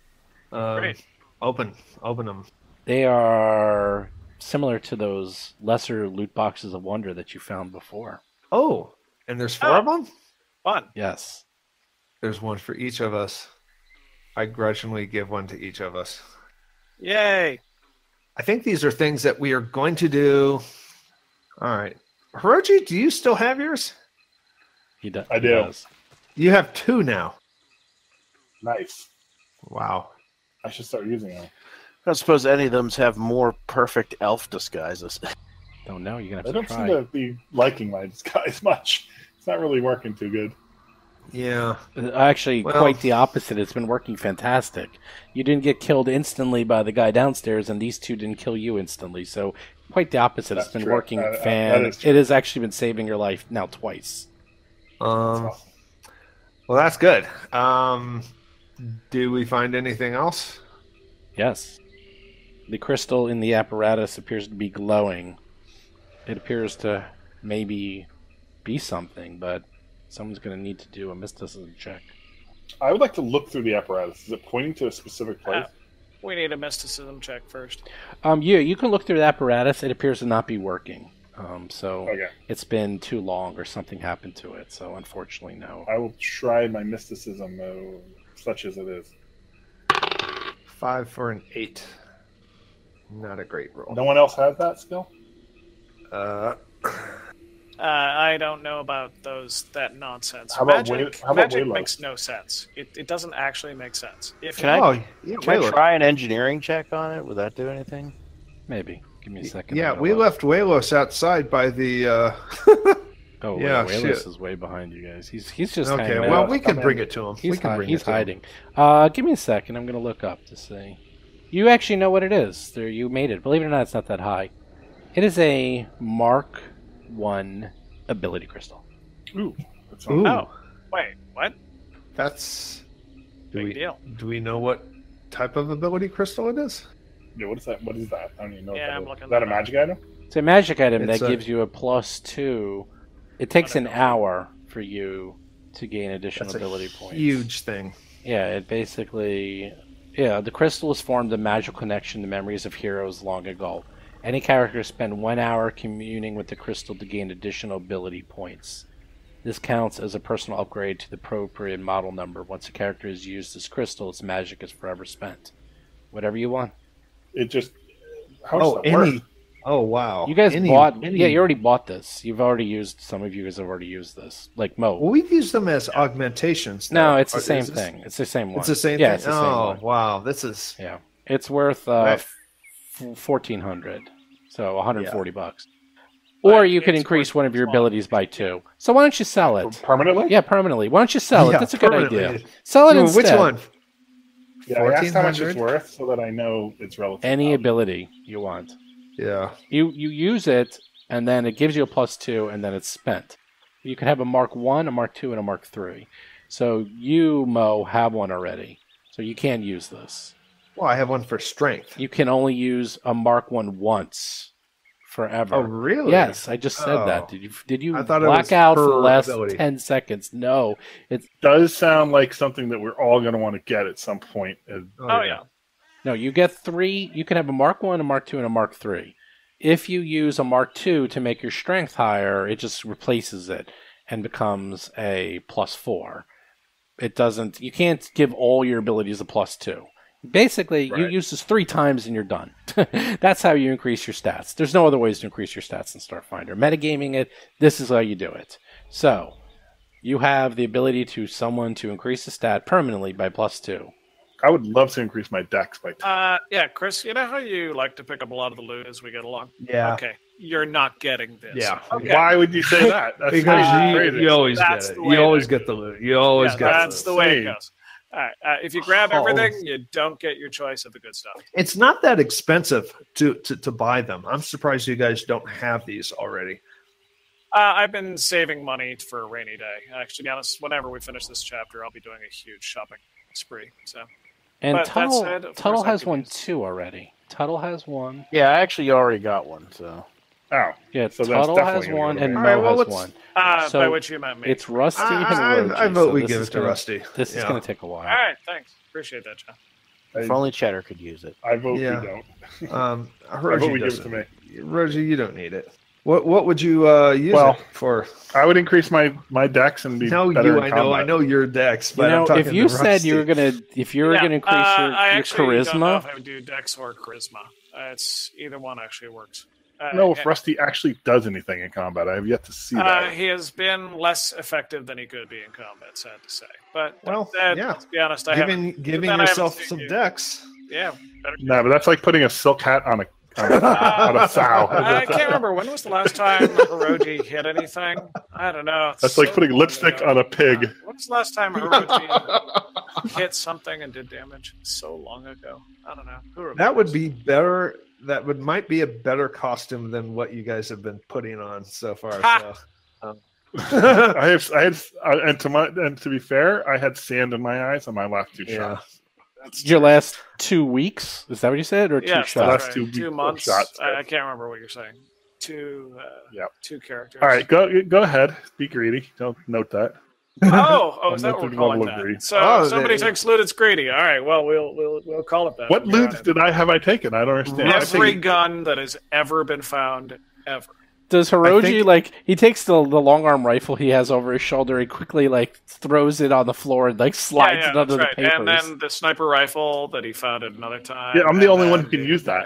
Great. Open them. They are similar to those lesser loot boxes of wonder that you found before. Oh, and there's 4 Oh. of them? Fun. Yes. There's one for each of us. I grudgingly give one to each of us. Yay. I think these are things that we are going to do. All right. Hiroji, do you still have yours? He does. I do. Does. You have 2 now. Nice. Wow. I should start using them. I don't suppose any of them have more perfect elf disguises. Don't know. You're I going to don't have to seem try. to be liking my disguise much. It's not really working too good. Yeah. Actually, Well- quite the opposite. It's been working fantastic. You didn't get killed instantly by the guy downstairs, and these 2 didn't kill you instantly. So, quite the opposite. That's It's been true. working That is true. It has actually been saving your life now twice. Well, that's good. Do we find anything else? Yes. The crystal in the apparatus appears to be glowing. It appears to maybe be something, but someone's going to need to do a mysticism check. I would like to look through the apparatus. Is it pointing to a specific place? We need a mysticism check first. You can look through the apparatus. It appears to not be working. So Okay. it's been too long or something happened to it. So unfortunately, no. I will try my mysticism, such as it is. 5 for an 8. Not a great roll. No one else has that skill? I don't know about that nonsense. How about magic Waylo? makes no sense. It doesn't actually make sense. If Can I- Oh, yeah, Can I Waylo. try an engineering check on it? Would that do anything? Maybe. Give me a second. Yeah, I'm gonna we look. left Walos outside by the. Oh, yeah, Wayless shit. is way behind you guys. He's just Okay, hanging well, out. we can bring it to him. He's, Bring hiding. Give me a second. I'm going to look up to see. You actually know what it is. There, you made it. Believe it or not, it's not that high. It is a Mark 1 ability crystal. Ooh. That's Ooh, Oh, wait, what? that's. Big deal. Do we know what type of ability crystal it is? Yeah, what is that? What is that? I don't even know. Yeah, what I'm that looking is that a that up. magic item? It's a magic item It's that a- gives you a +2. It takes an hour for you to gain additional That's a ability points. huge thing. Yeah, it basically... Yeah, the crystal has formed a magical connection to memories of heroes long ago. Any character spend 1 hour communing with the crystal to gain additional ability points. This counts as a personal upgrade to the appropriate model number. Once a character has used this crystal, its magic is forever spent. Whatever you want. It just. How much Oh, does that work? any. Oh, wow. You guys Any- bought... any- Yeah, you already bought this. You've already used... Some of you guys have already used this. Like Mo. Well, we've used them as augmentations. No, though. it's the Is same this- thing. It's the same one. It's the same Yeah, thing? it's the same Oh, one. wow. This is. Yeah. It's worth Right. 1,400. So 140 bucks. But Or you can it's increase worth one of your small. abilities by 2. So why don't you sell it? Permanently? Yeah, permanently. Why don't you sell it? Yeah, That's a good permanently. idea. Sell it Well, instead. which one? Yeah, I asked how much 1400? it's worth so that I know it's relative. Any value. ability you want. Yeah. You use it, and then it gives you a +2, and then it's spent. You can have a Mark 1, a Mark 2, and a Mark 3. So you, Mo, have one already. So you can't use this. Well, I have one for strength. You can only use a Mark 1 once forever. Oh, really? Yes, I just said that. Did you I thought it black was out for the per last ability. 10 seconds? No. It Does sound like something that we're all going to want to get at some point. Oh yeah. No, you get 3. You can have a Mark 1, a Mark 2, and a Mark 3. If you use a Mark 2 to make your strength higher, it just replaces it and becomes a +4. It doesn't. You can't give all your abilities a +2. Basically, you use this 3 times and you're done. That's how you increase your stats. There's no other ways to increase your stats in Starfinder. Metagaming it, this is how you do it. So, you have the ability to increase the stat permanently by +2. I would love to increase my dex by 10. Yeah, Chris, you know how you like to pick up a lot of the loot as we get along? Yeah. Okay, you're not getting this. Yeah. Okay. Why would you say that? That's Because crazy. you always get That's it. the way You always it get the loot. You always get That's the the loot. way it goes. All right, if you grab everything, you don't get your choice of the good stuff. It's not that expensive to buy them. I'm surprised you guys don't have these already. I've been saving money for a rainy day. Actually, to be honest, whenever we finish this chapter, I'll be doing a huge shopping spree. So, And but that said, of Tuttle course I has could one use- too already. Tuttle has one. Yeah, I actually already got one, so. Oh, Yeah, so that's Tuttle definitely has gonna one go and away. Mo All right, well, has let's- one. So by which you meant me. It's Rusty and I Roji, vote so we this give is it to gonna- Rusty. This is Yeah. going to take a while. All right, thanks. Appreciate that, John. If only Cheddar could use it. I vote Yeah. we don't. I vote Roji we give it doesn't. to me. Roji, you don't need it. What would you use Well, it for? I would increase my dex and be No, better you. in I combat. know your dex, but You know, I'm talking if you to said Rusty. you were gonna, if you were gonna increase I your actually don't know charisma, if I would do Dex or Charisma. It's either one actually works. No, if Rusty actually does anything in combat, I have yet to see that. He has been less effective than he could be in combat, sad to say. But Well, that, yeah. to be honest, I haven't. giving then I haven't yourself seen some you. dex. Yeah. Better. No, but that's like putting a silk hat on a sow. I can't remember when was the last time Hiroji hit anything. I don't know. It's That's like so putting long lipstick ago. on a pig. When was the last time Hiroji hit something and did damage? So long ago. I don't know. Who That would remembers? be better. Might be a better costume than what you guys have been putting on so far. Ha! So. And to be fair, I had sand in my eyes on my last 2 Yeah. shots. your last 2 weeks. Is that what you said, or 2 Yeah, shots? that's right. two 2 weeks months. shots. I can't remember what you're saying. Yep. 2 characters. All right, go ahead. Be greedy. Don't note that. Oh, is that what we're Nothing calling level of that? greed. So Oh, somebody they- takes loot, it's greedy. All right, well, we'll call it that. What from here on loot in. have I taken? I don't understand. Every gun that has ever been found, ever. Does Hiroji think- he takes the long arm rifle he has over his shoulder, he quickly throws it on the floor and slides it under that's the right. papers? And then the sniper rifle that he found at another time. Yeah, I'm the and only one then- who can use that.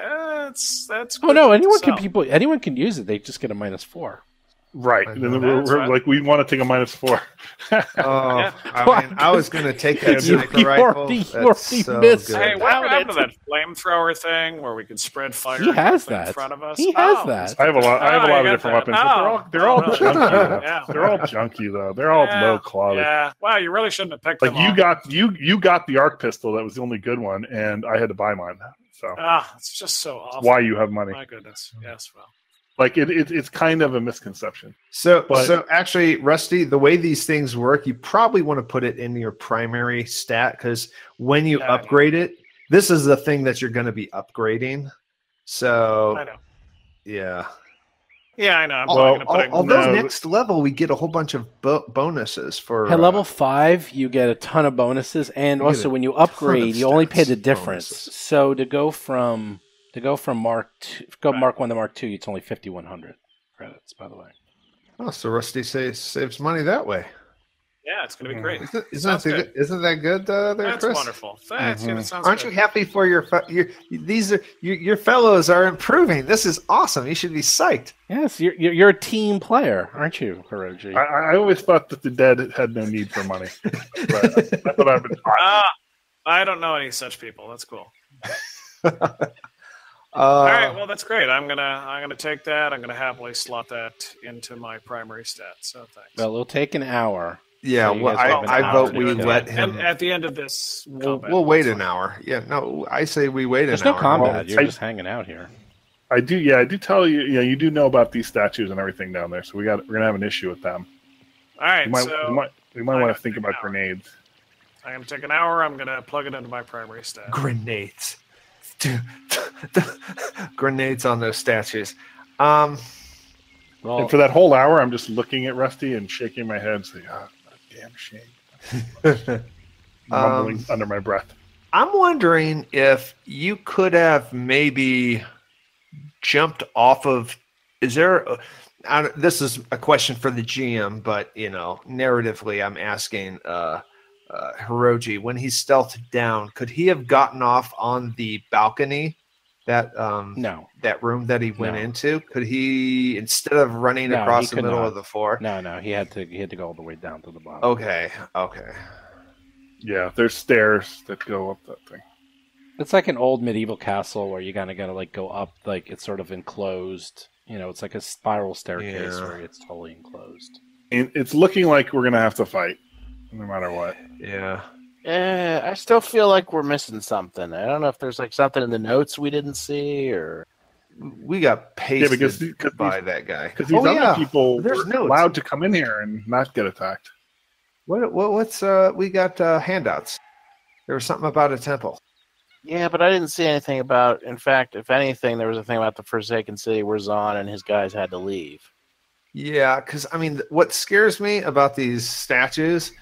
That's. Oh no, good to anyone can use it. They just get a -4. Right. I And know. then That's we're right. like, we want to take a -4. Oh, Yeah. I mean, I was going to take that You- sniper you rifle. already That's so missed. good. Hey, what Without happened it. to that flamethrower thing where we could spread fire? He has in that. front of us. He has Oh. that. I have a lot. I have a Oh, lot you of got different that. weapons, but they're all Oh, junky. Though. yeah. They're all junky though. They're all Yeah, low quality. Yeah. Wow, you really shouldn't have picked Like them you got the arc pistol. That was the only good one, and I had to buy mine. So it's just so awful. why you have money? My goodness. Yes. Well. Like it's kind of a misconception. So But- actually, Rusty, the way these things work, you probably want to put it in your primary stat because when you Yeah, I know. upgrade it, this is the thing that you're going to be upgrading. So I know. yeah. Yeah, I know. I'm Well, probably going to put it. Although No. next level we get a whole bunch of bonuses for At level 5, you get a ton of bonuses, and You get also a when you ton of upgrade, you only pay the stats difference. bonuses. So to go from Mark 1 to Mark 2, it's only 5,100 credits. By the way, Oh, so Rusty saves money that way. Yeah, it's going to be great. Isn't that good there, That's Chris? wonderful. Thanks. Yeah, that sounds Aren't good. you happy for your fellows are improving? This is awesome. You should be psyched. yes, you're a team player, aren't you, Hiroji? I always thought that the dead had no need for money. But that's what I've been taught. I don't know any such people. That's cool. All right, well that's great. I'm gonna take that. I'm gonna happily slot that into my primary stat. So thanks. Well, it'll take an hour. Yeah, So you well, guys have an I hour vote to we do it. let and him. at the end of this, combat, We'll wait that's an fine. hour. Yeah, no, I say we wait There's an no hour. combat. Well, You're I- just hanging out here. I do tell you. You do know about these statues and everything down there. So we're gonna have an issue with them. All right, We might so we might I want gotta to think take about an hour. grenades. I'm gonna take an hour. I'm gonna plug it into my primary stat. Grenades. Dude, grenades on those statues. Well, And for that whole hour, I'm just looking at Rusty and shaking my head and saying, "Ah, damn shame." Mumbling under my breath. I'm wondering if you could have maybe jumped off of. Is there? This is a question for the GM, but narratively, I'm asking Hiroji, when he stealthed down, could he have gotten off on the balcony? No. That room that he went into, could he, instead of running across the middle of the floor? No, he had to go all the way down to the bottom. Okay. Yeah, there's stairs that go up that thing. It's like an old medieval castle where you gotta like go up, like it's sort of enclosed. It's like a spiral staircase where it's totally enclosed. And it's looking like we're gonna have to fight, no matter what. Yeah. I still feel like we're missing something. I don't know if there's like something in the notes we didn't see, or we got pasted because by that guy. Because these other people were allowed to come in here and not get attacked. What's we got handouts. There was something about a temple. Yeah, but I didn't see anything about. In fact, if anything, there was a thing about the Forsaken City where Zahn and his guys had to leave. Yeah, because what scares me about these statues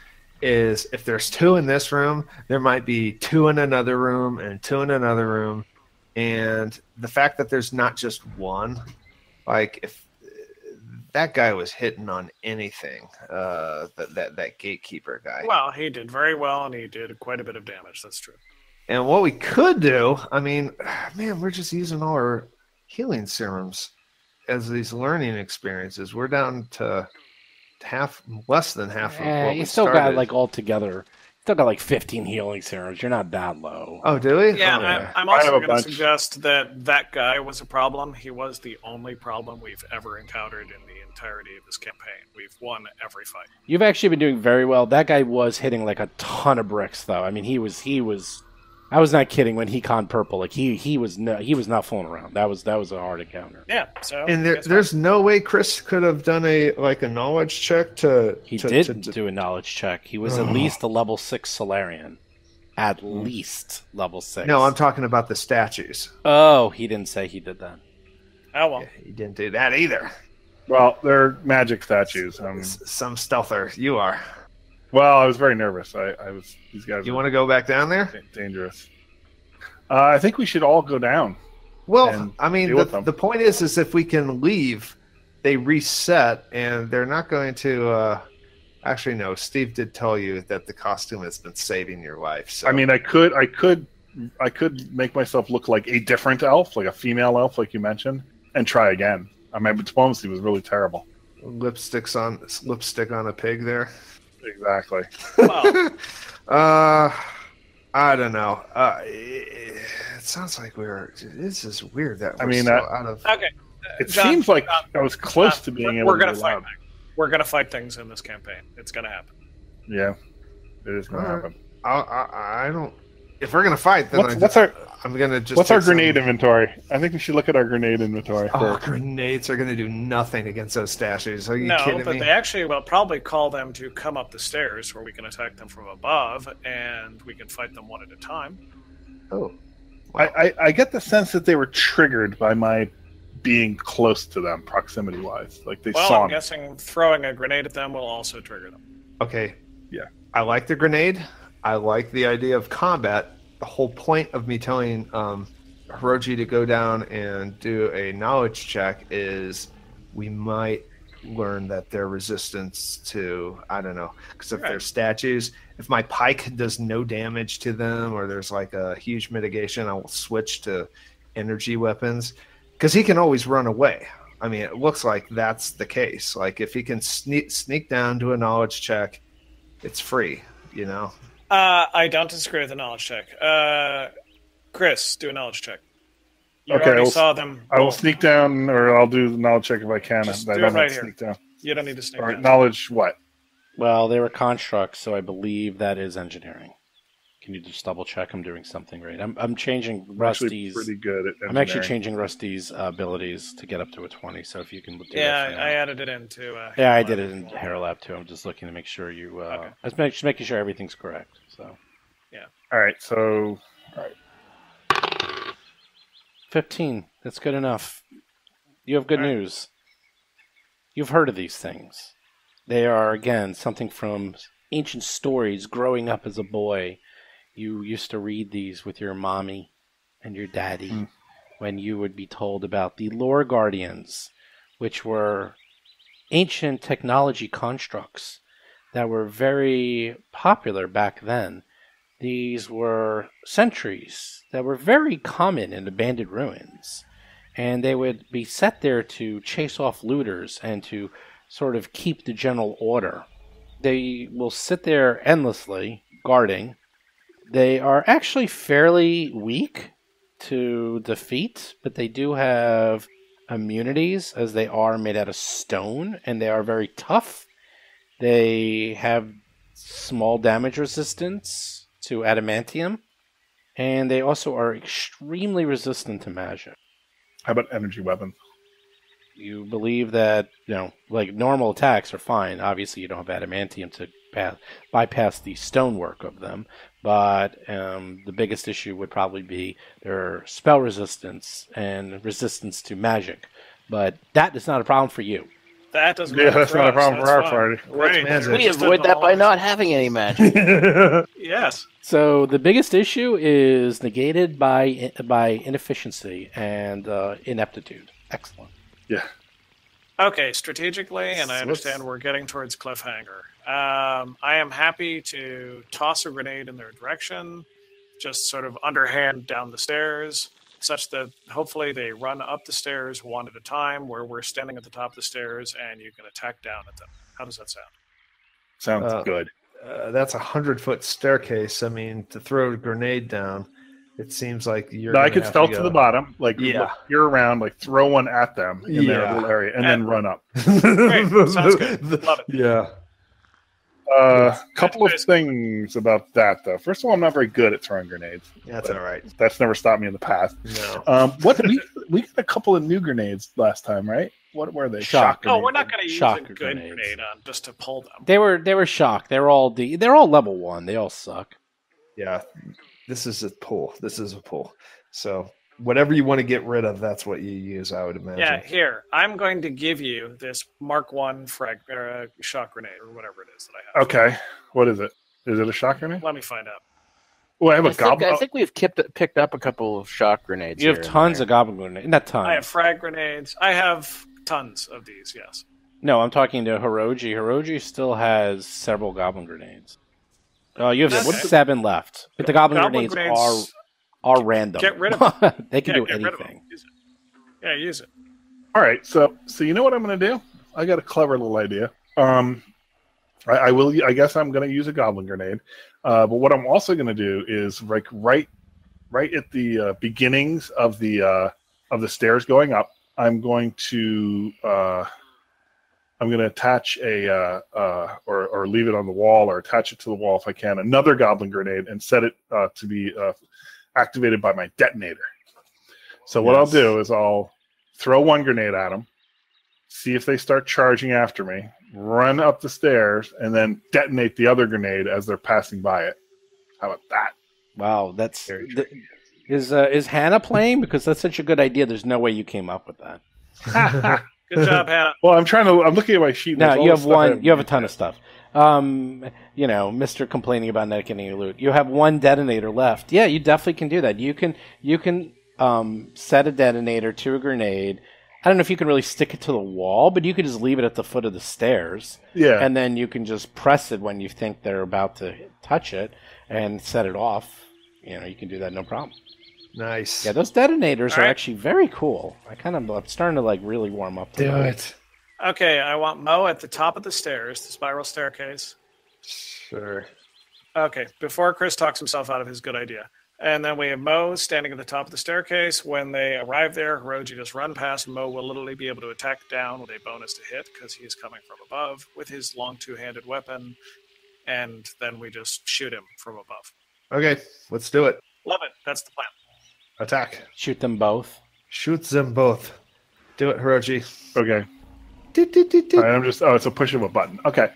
is if there's 2 in this room, there might be 2 in another room and 2 in another room. And the fact that there's not just one, like if that guy was hitting on anything, that gatekeeper guy. Well, he did very well, and he did quite a bit of damage. That's true. And what we could do, we're just using all our healing serums as these learning experiences. We're down to less than half of what we you still started. got like altogether. Still got like 15 healing serums. You're not that low. Oh, do we? Yeah, I'm also going to suggest that guy was a problem. He was the only problem we've ever encountered in the entirety of this campaign. We've won every fight. You've actually been doing very well. That guy was hitting like a ton of bricks, though. I mean, he was. I was not kidding when he conned purple. Like he was not fooling around. That was a hard encounter. Yeah. So and there's no way Chris could have done a knowledge check to. He did do a knowledge check. He was at least a level 6 Solarian. At least level 6. No, I'm talking about the statues. Oh, he didn't say he did that. Oh well, yeah, he didn't do that either. Well, they're magic statues. Some stealther. You are. Well, I was very nervous. I was. These guys. You want to go back down there? Dangerous. I think we should all go down. Well, the point is if we can leave, they reset, and they're not going to. Actually, no. Steve did tell you that the costume has been saving your life. So. I could make myself look like a different elf, like a female elf, like you mentioned, and try again. My diplomacy was really terrible. Lipstick on a pig there. Exactly. Well. I don't know. It sounds like this is weird that we're out of. Okay. It seems like I was close to being able to be fight. We're gonna fight things in this campaign. It's gonna happen. Yeah, it is gonna happen. I don't. If we're gonna fight, then I'm gonna just. What's our grenade inventory? I think we should look at our grenade inventory. Grenades are gonna do nothing against those statues. Are you kidding me? No, but they actually will probably call them to come up the stairs, where we can attack them from above, and we can fight them one at a time. Oh, wow. I get the sense that they were triggered by my being close to them, proximity-wise. Like they saw me. I'm guessing throwing a grenade at them will also trigger them. Okay. Yeah. I like the grenade. I like the idea of combat. The whole point of me telling Hiroji to go down and do a knowledge check is we might learn that they're resistance to, I don't know, because if they're statues, if my pike does no damage to them or there's like a huge mitigation, I will switch to energy weapons because he can always run away. I mean, it looks like that's the case. Like if he can sneak down, do a knowledge check, it's free, you know? I don't disagree with the knowledge check. Chris, do a knowledge check. You okay, already saw them. I will sneak down, or I'll do the knowledge check if I can. Just I do don't it right have to here. sneak down. You don't need to sneak down. Knowledge what? Well, they were constructs, so I believe that is engineering. Can you just double check I'm doing something right? I'm changing Rusty's. Pretty good at engineering. I'm actually changing Rusty's abilities to get up to a 20. So if you can. I added it into. Yeah, I did it in Herolab too. I'm just looking to make sure you. Okay. Just making sure everything's correct. So. Yeah. All right. So. All right. 15. That's good enough. You have good news. You've heard of these things. They are, again, something from ancient stories growing up as a boy. You used to read these with your mommy and your daddy when you would be told about the Lore Guardians, which were ancient technology constructs that were very popular back then. These were sentries that were very common in abandoned ruins. And they would be set there to chase off looters and to sort of keep the general order. They will sit there endlessly, guarding. They are actually fairly weak to defeat, but they do have immunities, as they are made out of stone, and they are very tough. They have small damage resistance to adamantium, and they also are extremely resistant to magic. How about energy weapons? You believe that, like normal attacks are fine. Obviously, you don't have adamantium to bypass the stonework of them. But the biggest issue would probably be their spell resistance and resistance to magic. But that is not a problem for you. That doesn't. Yeah, that's not a problem for our party. Right. We avoid that by not having any magic. Yes. So the biggest issue is negated by inefficiency and ineptitude. Excellent. Yeah. Okay, strategically, and I understand we're getting towards cliffhanger. I am happy to toss a grenade in their direction, just sort of underhand down the stairs, such that hopefully they run up the stairs one at a time, where we're standing at the top of the stairs and you can attack down at them. How does that sound? Sounds good. That's 100-foot staircase. I mean, to throw a grenade down, it seems like you're. No, I could stealth to the bottom, like look, you're around, like throw one at them in their little area, and then run up. Great. Sounds good. Love it. Yeah. Couple of things about that, though. First of all, I'm not very good at throwing grenades. That's all right. That's never stopped me in the past. No. What we got a couple of new grenades last time, right? What were they? Shock grenades. Oh, we're not going to use Shock a good grenades. grenade on just to pull them. They were shock. They're all level 1. They all suck. Yeah. This is a pull. So whatever you want to get rid of, that's what you use, I would imagine. Yeah, here. I'm going to give you this Mark 1 shock grenade, or whatever it is that I have. Okay. What is it? Is it a shock grenade? Let me find out. Well, I have a goblin. I think we've picked up a couple of shock grenades. You have tons of goblin grenades. Not tons. I have frag grenades. I have tons of these, yes. No, I'm talking to Hiroji. Hiroji still has several goblin grenades. You have 7 left. But the goblin grenades are random. Get rid of them. They can do Get rid of anything. them. Use it. Yeah, use it. All right, so you know what I'm going to do? I got a clever little idea. I will. I guess I'm going to use a goblin grenade. But what I'm also going to do is like right at the beginnings of the stairs going up, I'm going to attach or leave it on the wall or attach it to the wall if I can, another goblin grenade, and set it to be activated by my detonator. So what I'll do is I'll throw one grenade at them, see if they start charging after me, run up the stairs, and then detonate the other grenade as they're passing by it. How about that? Wow, that's is Hannah playing? Because that's such a good idea. There's no way you came up with that. Good job, Hannah. Well, I'm looking at my sheet. No, you have one. You have a ton of stuff. Mr. complaining about not getting any loot. You have one detonator left. Yeah, you definitely can do that. You can set a detonator to a grenade. I don't know if you can really stick it to the wall, but you could just leave it at the foot of the stairs. Yeah. And then you can just press it when you think they're about to touch it and set it off. You can do that no problem. Nice. Yeah, those detonators are actually very cool. I'm starting to really warm up to Do them. it. Okay, I want Mo at the top of the stairs, the spiral staircase. Sure. Okay, before Chris talks himself out of his good idea. And then we have Mo standing at the top of the staircase. When they arrive there, Hiroji just run past. Mo will literally be able to attack down with a bonus to hit because he is coming from above with his long two-handed weapon. And then we just shoot him from above. Okay, let's do it. Love it. That's the plan. Attack. Shoot them both. Shoot them both. Do it, Hiroji. Okay. All right, it's a push of a button. Okay,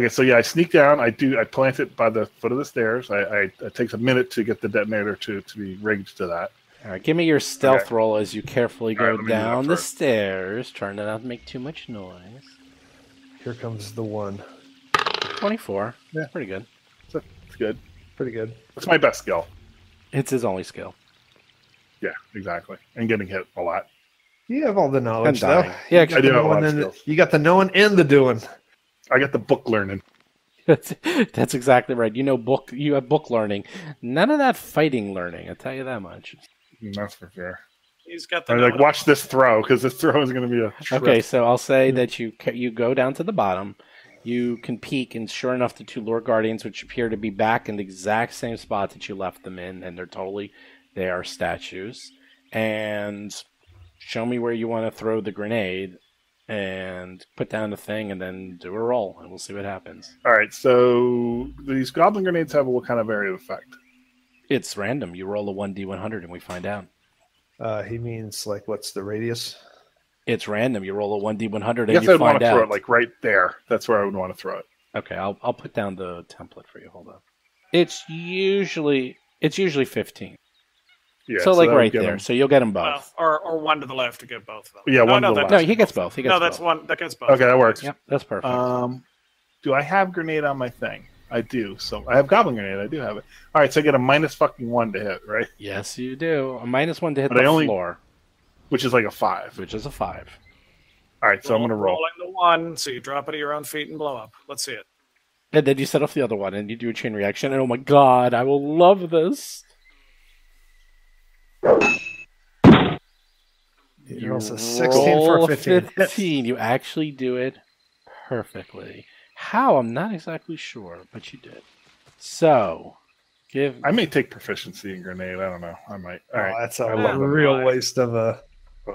so yeah, I sneak down. I plant it by the foot of the stairs. It takes a minute to get the detonator to be rigged to that. All right, give me your stealth roll as you carefully All right, go let me do that down the first. stairs. Trying to not make too much noise. Here comes the one. 24. Yeah. Pretty good. It's good. Pretty good. It's my best skill. It's his only skill. Yeah, exactly. And getting hit a lot. You have all the knowledge, And though. dying. Yeah, I do have a lot of skills. You got the knowing and the doing. I got the book learning. That's exactly right. You have book learning. None of that fighting learning, I'll tell you that much. That's for sure. He's got the. I like watch this throw because this throw is going to be a trip. Okay, so I'll say that you go down to the bottom. You can peek, and sure enough, the two Lord Guardians, which appear to be back in the exact same spot that you left them in, and they are statues. And show me where you want to throw the grenade, and put down the thing, and then do a roll, and we'll see what happens. All right, so these goblin grenades have what kind of area of effect? It's random. You roll a 1d100, and we find out. He means, like, what's the radius? It's random. You roll a 1d100, I and guess you I'd want find to throw out. it like right there. That's where I would want to throw it. Okay, I'll put down the template for you. Hold on. It's usually 15. Yeah, so like that would right get there. them. So you'll get them both. Or one to the left to get both of them. Yeah, one to the that left. No, he gets both. No, that's one. That gets both. Okay, that works. Yep, that's perfect. Do I have grenade on my thing? I do. So I have goblin grenade. I do have it. All right, so I get a -1 to hit, right? Yes, you do. A -1 to hit But I the only- floor, Which is like a 5. which is a 5. All right, so I'm going to roll. Rolling the 1, so you drop it at your own feet and blow up. Let's see it. And then you set off the other one, and you do a chain reaction. And oh my god, I will love this. You roll a 16 for roll a 15. 15. You actually do it perfectly. How? I'm not exactly sure, but you did. So, I may take proficiency in grenade. I don't know. I might. All right, That's I a love them. real waste of a...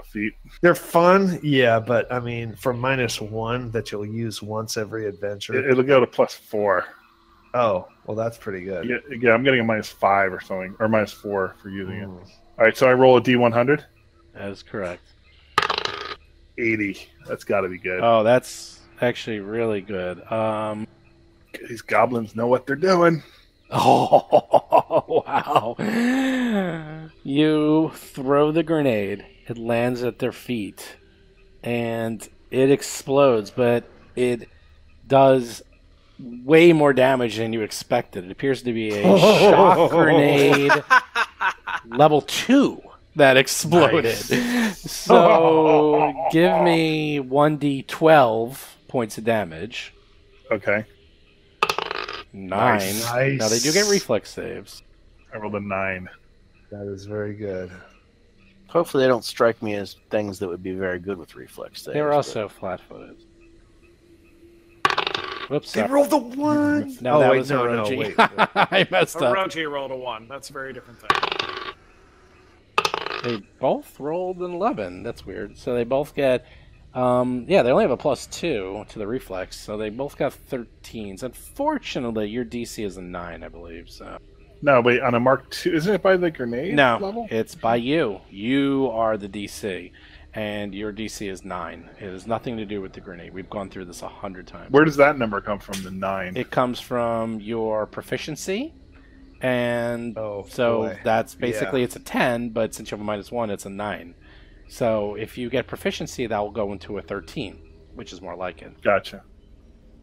Feet. They're fun, yeah, but I mean, for -1 that you'll use once every adventure. It'll go to +4. Oh, well, that's pretty good. Yeah, I'm getting a -5 or something, or -4 for using it. All right, so I roll a D100. that is correct. 80. That's got to be good. Oh, that's actually really good. These goblins know what they're doing. Oh, wow. You throw the grenade. It lands at their feet. And it explodes, but it does way more damage than you expected. It appears to be a shock grenade level 2 that exploded. Nice. So give me 1d12 points of damage. Okay. 9. Nice. Now they do get reflex saves. I rolled a 9. That is very good. Hopefully, they don't strike me as things that would be very good with reflex saves. They were but- also flat-footed. Whoops. They Sorry. rolled the 1! No, that wait, was no, Orochi. wait. I messed up. Orochi rolled a 1. That's a very different thing. They both rolled an 11. That's weird. So they both get... they only have a +2 to the reflex, so they both got 13s. Unfortunately, your DC is a 9, I believe, so... No, wait, on a Mark 2, isn't it by the grenade No, level? it's by you. You are the DC, and your DC is 9. It has nothing to do with the grenade. We've gone through this 100 times. Where does that number come from, the 9? It comes from your proficiency, and Oh, so boy. that's basically Yeah. it's a 10, but since you have a -1, it's a 9. So if you get proficiency, that will go into a 13, which is more like it. Gotcha.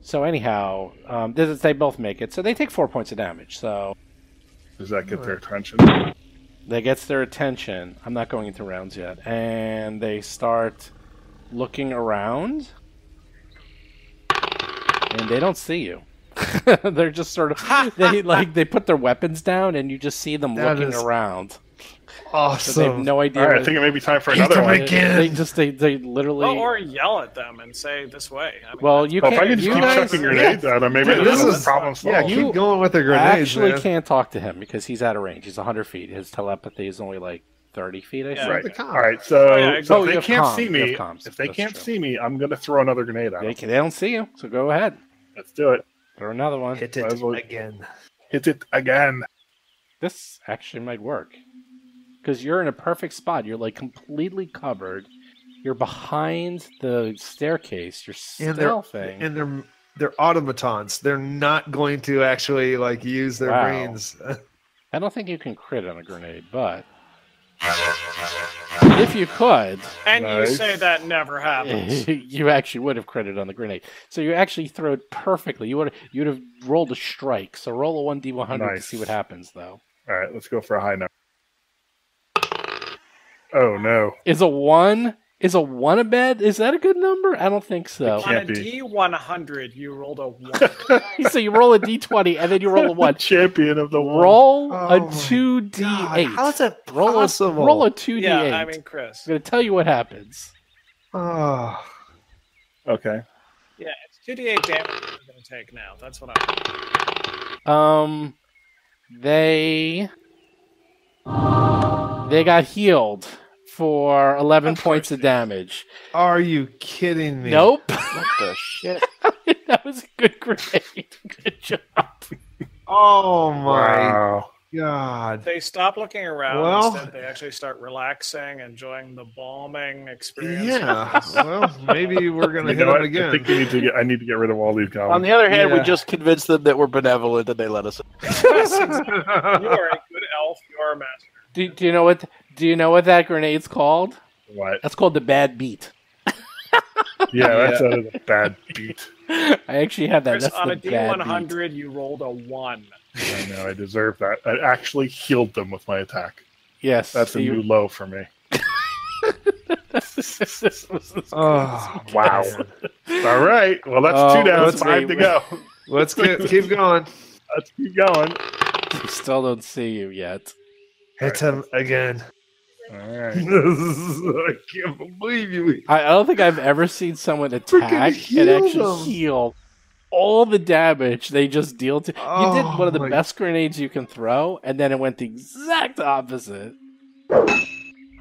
So anyhow, they both make it. So they take 4 points of damage. So Does that get their attention? that gets their attention. I'm not going into rounds yet. And they start looking around. And they don't see you. They're just sort of they put their weapons down and you just see them That looking is around. Awesome. So they have no idea. All right, what- I think it may be time for Hit another them one. again. They literally. Well, or yell at them and say this way. I mean, Well, you Well, can't. if I can just you keep guys chucking grenades at him, maybe Dude, this this is is- problem Yeah, solved. keep going with the grenades, actually man. can't talk to him because he's out of range. He's 100 feet. His telepathy is only like 30 feet, I think. Right. the comms. All right. So, Oh, yeah, so Oh, if you they have can't comms, see you me, have comms. if they That's can't true. see me, I'm going to throw another grenade at They them. don't see you, so go ahead. Let's do it. Throw another one. Hit Might it as well- again. Hit it again. This actually might work. Because you're in a perfect spot. You're like completely covered. You're behind the staircase. You're And they're, stealthing. and they're automatons. They're not going to actually like use their Wow. brains. I don't think you can crit on a grenade, but If you could, And Nice. you say that never happens. you actually would have critted on the grenade. So you actually throw it perfectly. You'd have rolled a strike. So roll a 1d100 to Nice. see what happens, though. All right, let's go for a high number. Oh no! Is a 1 a bed? Is that a good number? I don't think so. On a Can't be. D100, you rolled a 1. So you roll a d20 and then you roll a 1. Champion of the one. Roll Oh a my 2d8. God, how is that roll possible? roll a 2d8. Yeah, I mean, Chris. I'm going to tell you what happens. Oh. Okay. Yeah, it's 2d8 damage you're going to take now. That's what I'm... They got healed for 11 points of damage. Are you kidding me? Nope. What the shit? That was a good grenade. Good job. Oh my Wow. God. They stop looking around. Well- Instead, they actually start relaxing, enjoying the balming experience. Yeah. Well, maybe we're gonna You hit know him what? I again. think I need to get rid of all these On goblins. the other hand, we Yeah. just convinced them that we're benevolent and they let us. You are a good elf. You are a master. Do you know what? Do you know what that grenade's called? What? That's called the bad beat. Yeah, that's a bad beat. I actually had that. Chris, That's on the a bad beat. D100, you rolled a 1. I know, I deserve that. I actually healed them with my attack. Yes, That's a new low for me. Oh Wow. man. All right. Well, that's Oh, 2 down. let's 5 to wait. go. Let's keep going. Let's keep going. Still don't see you yet. Hit him again. All right. I can't believe you. I don't think I've ever seen someone attack and heal actually them. heal all the damage they just deal to. You did one of the my- best grenades you can throw, and then it went the exact opposite. All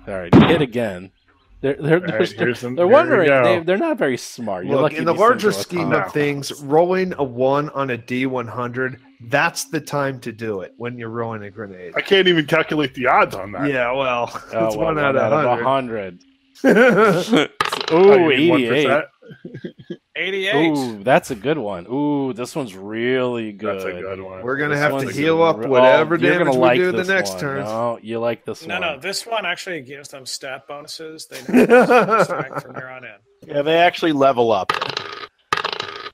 right, you hit again. They're here's some- they're here we wondering. go. They're not very smart. You're Look, lucky in the these things larger are scheme autonomous. of things, rolling a 1 on a D100, that's the time to do it when you're rolling a grenade. I can't even calculate the odds on that. Yeah, well, Oh, it's well, 1 out of 100. 100. Ooh, you mean 88. 1%? 88. Ooh, that's a good one. Ooh, this one's really good. That's a good one. We're going to This have to one's heal up re- whatever you're damage gonna we like do the this next one. turn. No, you like this one. No, this one actually gives them stat bonuses. They know strength from here on in. Yeah, they actually level up.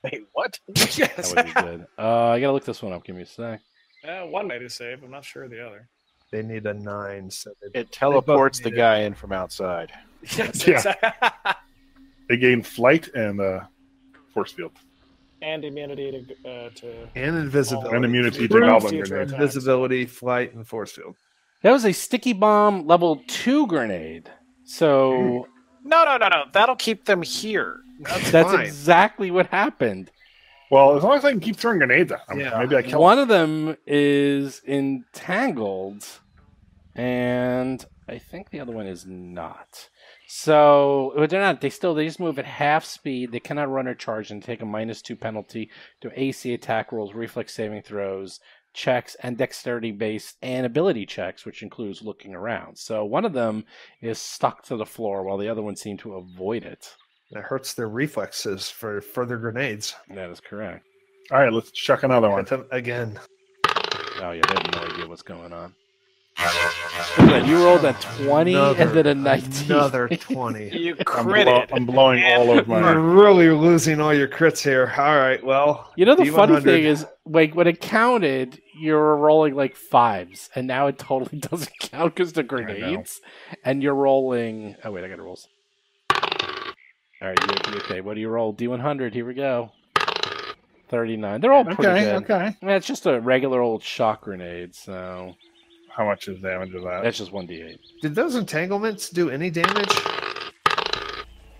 Wait, what? That Yes. would be good. I gotta look this one up. Give me a sec. One made a save. I'm not sure of the other. They need a 9. So It teleports both the need guy in from outside. Yes, Yeah. exactly. They gain flight and force field. And immunity to and invisibility. And immunity to True. goblin Future grenades. attacks. Invisibility, flight, and force field. That was a sticky bomb level 2 grenade. So No. That'll keep them here. that's fine. exactly what happened. Well, as long as I can keep throwing grenades at them, Yeah. maybe I kill One of them is entangled, and I think the other one is not. So well, they're not. They just move at half speed. They cannot run or charge and take a -2 penalty to AC attack rolls, reflex saving throws, checks, and dexterity based and ability checks, which includes looking around. So one of them is stuck to the floor, while the other one seemed to avoid it. It hurts their reflexes for further grenades. That is correct. All right, let's chuck another one. Hit them again. Oh yeah, they have no idea what's going on. Look at that, you rolled a 20 and then a 19. Another 20. You I'm, critted. I'm blowing all of You're my. really losing all your crits here. All right, well. You know, the funny D100. thing is, like, when it counted, you were rolling like 5s, and now it totally doesn't count because they're grenades, and you're rolling... Oh, wait, I gotta roll some. All right, you okay. What do you roll? D100, here we go. 39. They're all pretty good. Okay. I mean, it's just a regular old shock grenade, so How much is damage of that? that's just 1d8. Did those entanglements do any damage?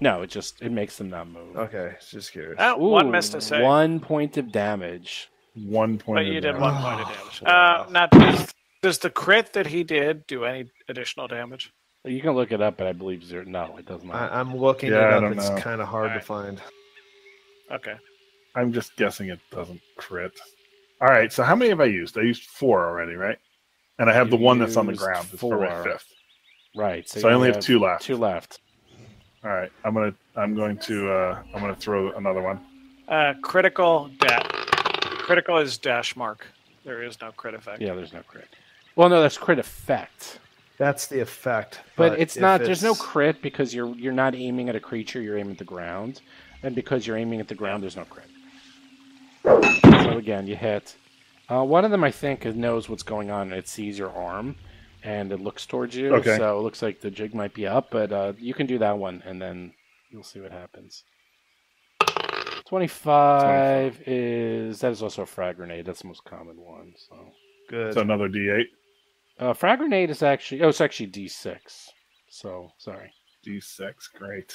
No, it makes them not move. Okay, just curious. Oh, Ooh, one missed a save. 1 point of damage. 1 point. But of you did damage. 1 point of damage. Oh. Now, does the crit that he did do any additional damage? You can look it up, but I believe zero. No, it does not. I'm looking Yeah, I it up. don't It's know. kind of hard to Alright. find. Okay. I'm just guessing it doesn't crit. All right, so how many have I used? I used 4 already, right? And I have the You one that's on the used ground. It's for my 4. 5th. Right. So I you only have 2 left. 2 left. All right, I'm going to throw another one. Critical dash. Critical is dash mark. There is no crit effect. Yeah, there's no crit. Well, no, that's crit effect. That's the effect. But it's not. There's no crit because you're not aiming at a creature. You're aiming at the ground, and because you're aiming at the ground, there's no crit. So again, you hit. One of them, I think, knows what's going on. And it sees your arm, and it looks towards you. Okay. So it looks like the jig might be up, but you can do that one, and then you'll see what happens. 25 is also a frag grenade. That's the most common one. So good. So another D8. Frag grenade is actually it's actually D6. So sorry. D6, great.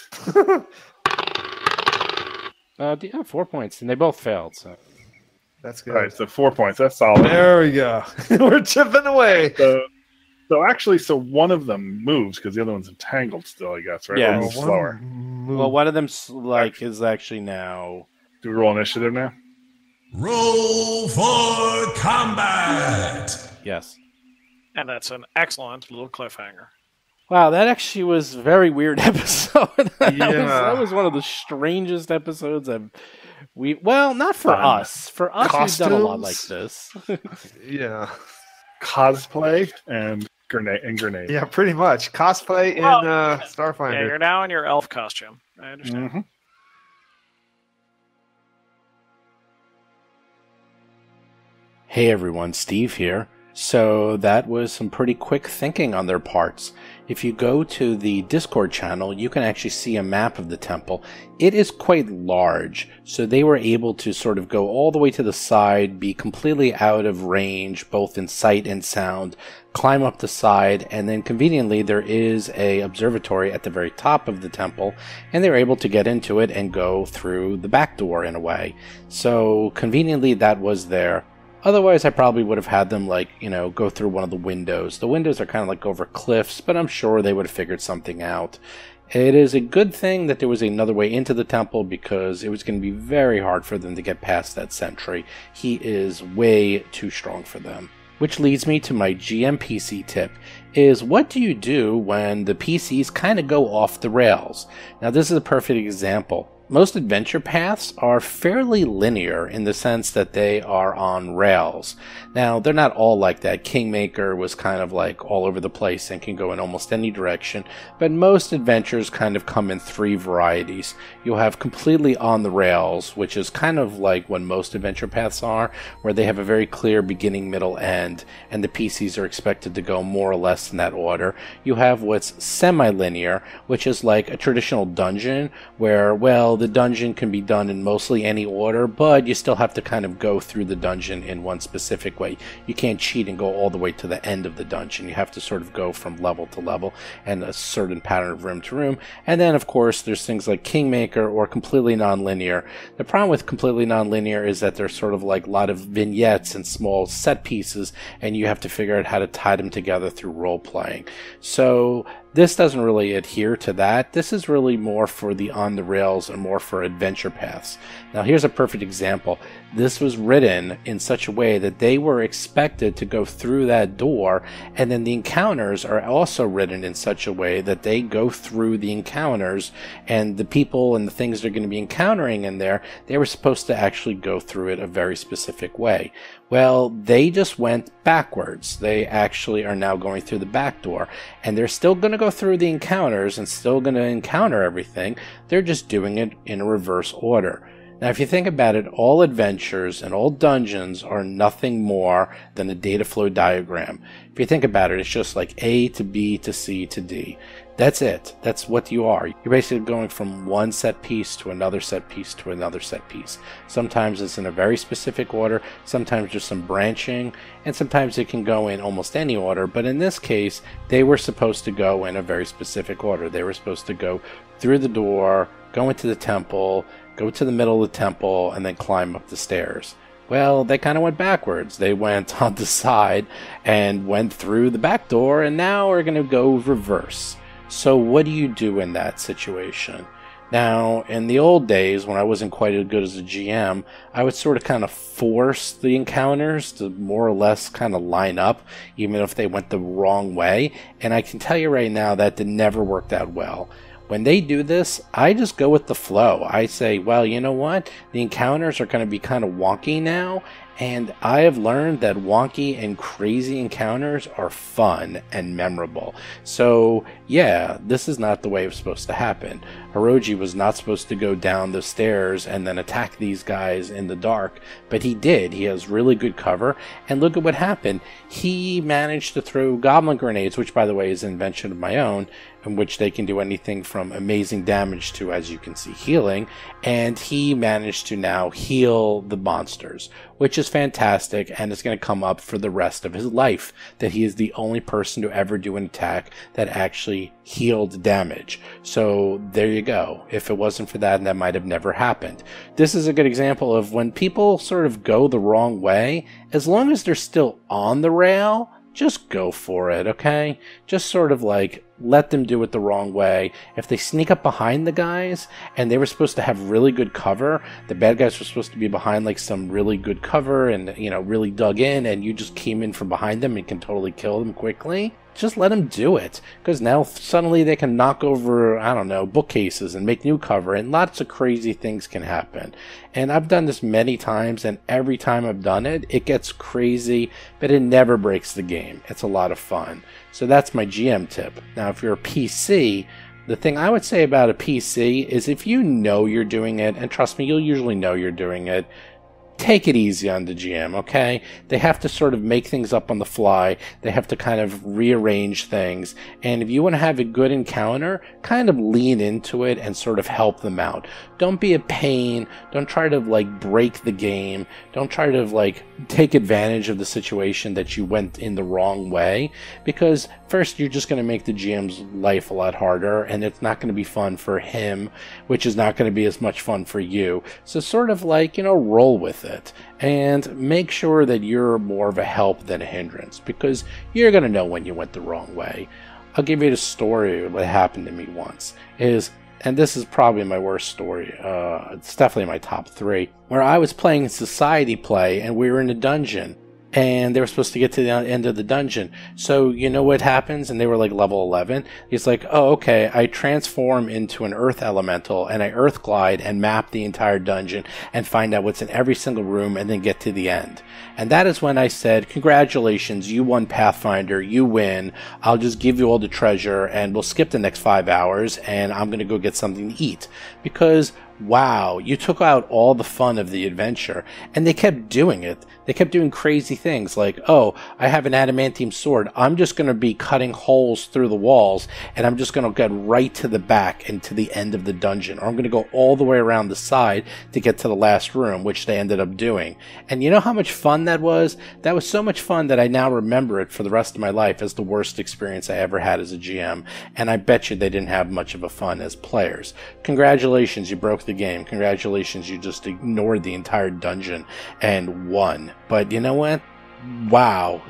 4 points, and they both failed. So That's good. All right, so 4 points. That's solid. There we go. We're chipping away. So one of them moves because the other one's entangled still, I guess, right? Yeah. Or moves slower. Well, one of them is actually now. Do we roll initiative now? Roll for combat! Yes. And that's an excellent little cliffhanger. Wow, that actually was a very weird episode. Yeah. that was one of the strangest episodes not for us. For us, Costumes? we've done a lot like this. Yeah. Cosplay and grenade. Yeah, pretty much. Cosplay in Starfinder. Yeah, you're now in your elf costume. I understand. Mm-hmm. Hey everyone, Steve here. So that was some pretty quick thinking on their parts. If you go to the Discord channel, you can actually see a map of the temple. It is quite large, so they were able to sort of go all the way to the side, be completely out of range, both in sight and sound, climb up the side, and then conveniently there is a observatory at the very top of the temple, and they were able to get into it and go through the back door in a way. So conveniently that was there. Otherwise, I probably would have had them, go through one of the windows. The windows are kind of like over cliffs, but I'm sure they would have figured something out. It is a good thing that there was another way into the temple because it was going to be very hard for them to get past that sentry. He is way too strong for them. Which leads me to my GM PC tip, is what do you do when the PCs kind of go off the rails? Now, this is a perfect example. Most adventure paths are fairly linear in the sense that they are on rails. Now, they're not all like that. Kingmaker was kind of like all over the place and can go in almost any direction, but most adventures kind of come in three varieties. You'll have completely on the rails, which is kind of like what most adventure paths are, where they have a very clear beginning, middle, end, and the PCs are expected to go more or less in that order. You have what's semi-linear, which is like a traditional dungeon, where, the dungeon can be done in mostly any order, but you still have to kind of go through the dungeon in one specific way. You can't cheat and go all the way to the end of the dungeon. You have to sort of go from level to level and a certain pattern of room to room. And then, of course, there's things like Kingmaker or completely non-linear. The problem with completely non-linear is that there's sort of like a lot of vignettes and small set pieces, and you have to figure out how to tie them together through role-playing. So this doesn't really adhere to that. This is really more for the on-the-rails and more for adventure paths. Now, here's a perfect example. This was written in such a way that they were expected to go through that door, and then the encounters are also written in such a way that they go through the encounters, and the people and the things they're going to be encountering in there, they were supposed to actually go through it a very specific way. Well, they just went backwards. They actually are now going through the back door, and they're still going to go through the encounters and still going to encounter everything. They're just doing it in a reverse order. Now, if you think about it, all adventures and all dungeons are nothing more than a data flow diagram. If you think about it, it's just like A to B to C to D. That's it. That's what you are. You're basically going from one set piece to another set piece to another set piece. Sometimes it's in a very specific order, sometimes there's some branching, and sometimes it can go in almost any order, but in this case, they were supposed to go in a very specific order. They were supposed to go through the door, go into the temple, go to the middle of the temple, and then climb up the stairs. Well, they kind of went backwards. They went on the side and went through the back door, and now we're going to go reverse. So what do you do in that situation? Now, in the old days, when I wasn't quite as good as a GM, I would sort of kind of force the encounters to more or less kind of line up, even if they went the wrong way. And I can tell you right now that never worked out well. When they do this, I just go with the flow. I say, well, you know what? The encounters are going to be kind of wonky now, And I have learned that wonky and crazy encounters are fun and memorable. So yeah, this is not the way it was supposed to happen. Hiroji was not supposed to go down the stairs and then attack these guys in the dark, but he did. He has really good cover, and look at what happened. He managed to throw goblin grenades, which by the way is an invention of my own, in which they can do anything from amazing damage to, as you can see, healing, and he managed to now heal the monsters, which is fantastic, and it's going to come up for the rest of his life, that he is the only person to ever do an attack that actually healed damage. So there you go. If it wasn't for that, that might have never happened. This is a good example of when people sort of go the wrong way, as long as they're still on the rail, just go for it, okay? Just sort of like let them do it the wrong way. If they sneak up behind the guys and they were supposed to have really good cover, the bad guys were supposed to be behind like some really good cover and, you know, really dug in, and you just came in from behind them and can totally kill them quickly, just let them do it. Because now suddenly they can knock over, I don't know, bookcases and make new cover, and lots of crazy things can happen. And I've done this many times, and every time I've done it, it gets crazy, but it never breaks the game. It's a lot of fun. So that's my GM tip. Now, if you're a PC, the thing I would say about a PC is if you know you're doing it, and trust me, you'll usually know you're doing it, take it easy on the GM, okay? They have to sort of make things up on the fly. They have to kind of rearrange things. And if you want to have a good encounter, kind of lean into it and sort of help them out. Don't be a pain. Don't try to, like, break the game. Don't try to, like, take advantage of the situation that you went in the wrong way. Because, first, you're just going to make the GM's life a lot harder, and it's not going to be fun for him, which is not going to be as much fun for you. So sort of, like, you know, roll with it. And make sure that you're more of a help than a hindrance, because you're going to know when you went the wrong way. I'll give you the story of what happened to me once. And this is probably my worst story. It's definitely my top 3. Where I was playing Society play, and we were in a dungeon, and they were supposed to get to the end of the dungeon. So you know what happens? And they were like level 11. He's like, oh, okay, I transform into an earth elemental, and I earth glide and map the entire dungeon and find out what's in every single room and then get to the end. And that is when I said, congratulations, you won Pathfinder, you win. I'll just give you all the treasure, and we'll skip the next 5 hours, and I'm going to go get something to eat. Because wow, you took out all the fun of the adventure. And they kept doing it. They kept doing crazy things like, oh, I have an adamantium sword. I'm just going to be cutting holes through the walls, and I'm just going to get right to the back and to the end of the dungeon. Or I'm going to go all the way around the side to get to the last room, which they ended up doing. And you know how much fun that was? That was so much fun that I now remember it for the rest of my life as the worst experience I ever had as a GM. And I bet you they didn't have much of a fun as players. Congratulations, you broke the game. Congratulations, you just ignored the entire dungeon and won. But you know what? Wow,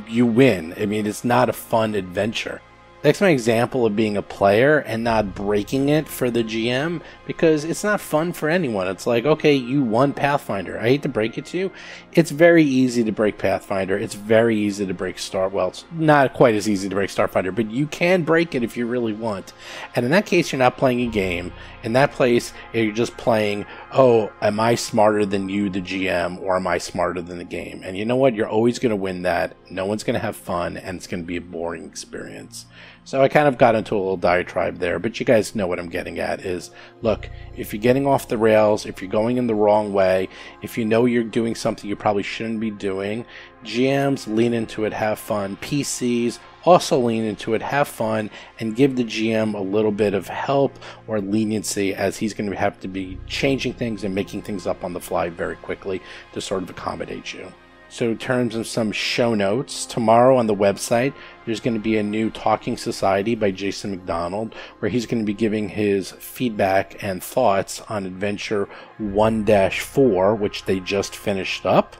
you win. I mean, it's not a fun adventure. That's my example of being a player and not breaking it for the GM, because it's not fun for anyone. It's like, okay, you won Pathfinder. I hate to break it to you. It's very easy to break Pathfinder. It's very easy to break well, it's not quite as easy to break Starfinder, but you can break it if you really want. And in that case, you're not playing a game. In that place, you're just playing, oh, am I smarter than you, the GM, or am I smarter than the game? And you know what? You're always going to win that. No one's going to have fun, and it's going to be a boring experience. So I kind of got into a little diatribe there, but you guys know what I'm getting at is, look, if you're getting off the rails, if you're going in the wrong way, if you know you're doing something you probably shouldn't be doing, GMs lean into it, have fun. PCs also lean into it, have fun, and give the GM a little bit of help or leniency, as he's going to have to be changing things and making things up on the fly very quickly to sort of accommodate you. So in terms of some show notes, tomorrow on the website, there's going to be a new Talking Society by Jason McDonald, where he's going to be giving his feedback and thoughts on Adventure 1-4, which they just finished up.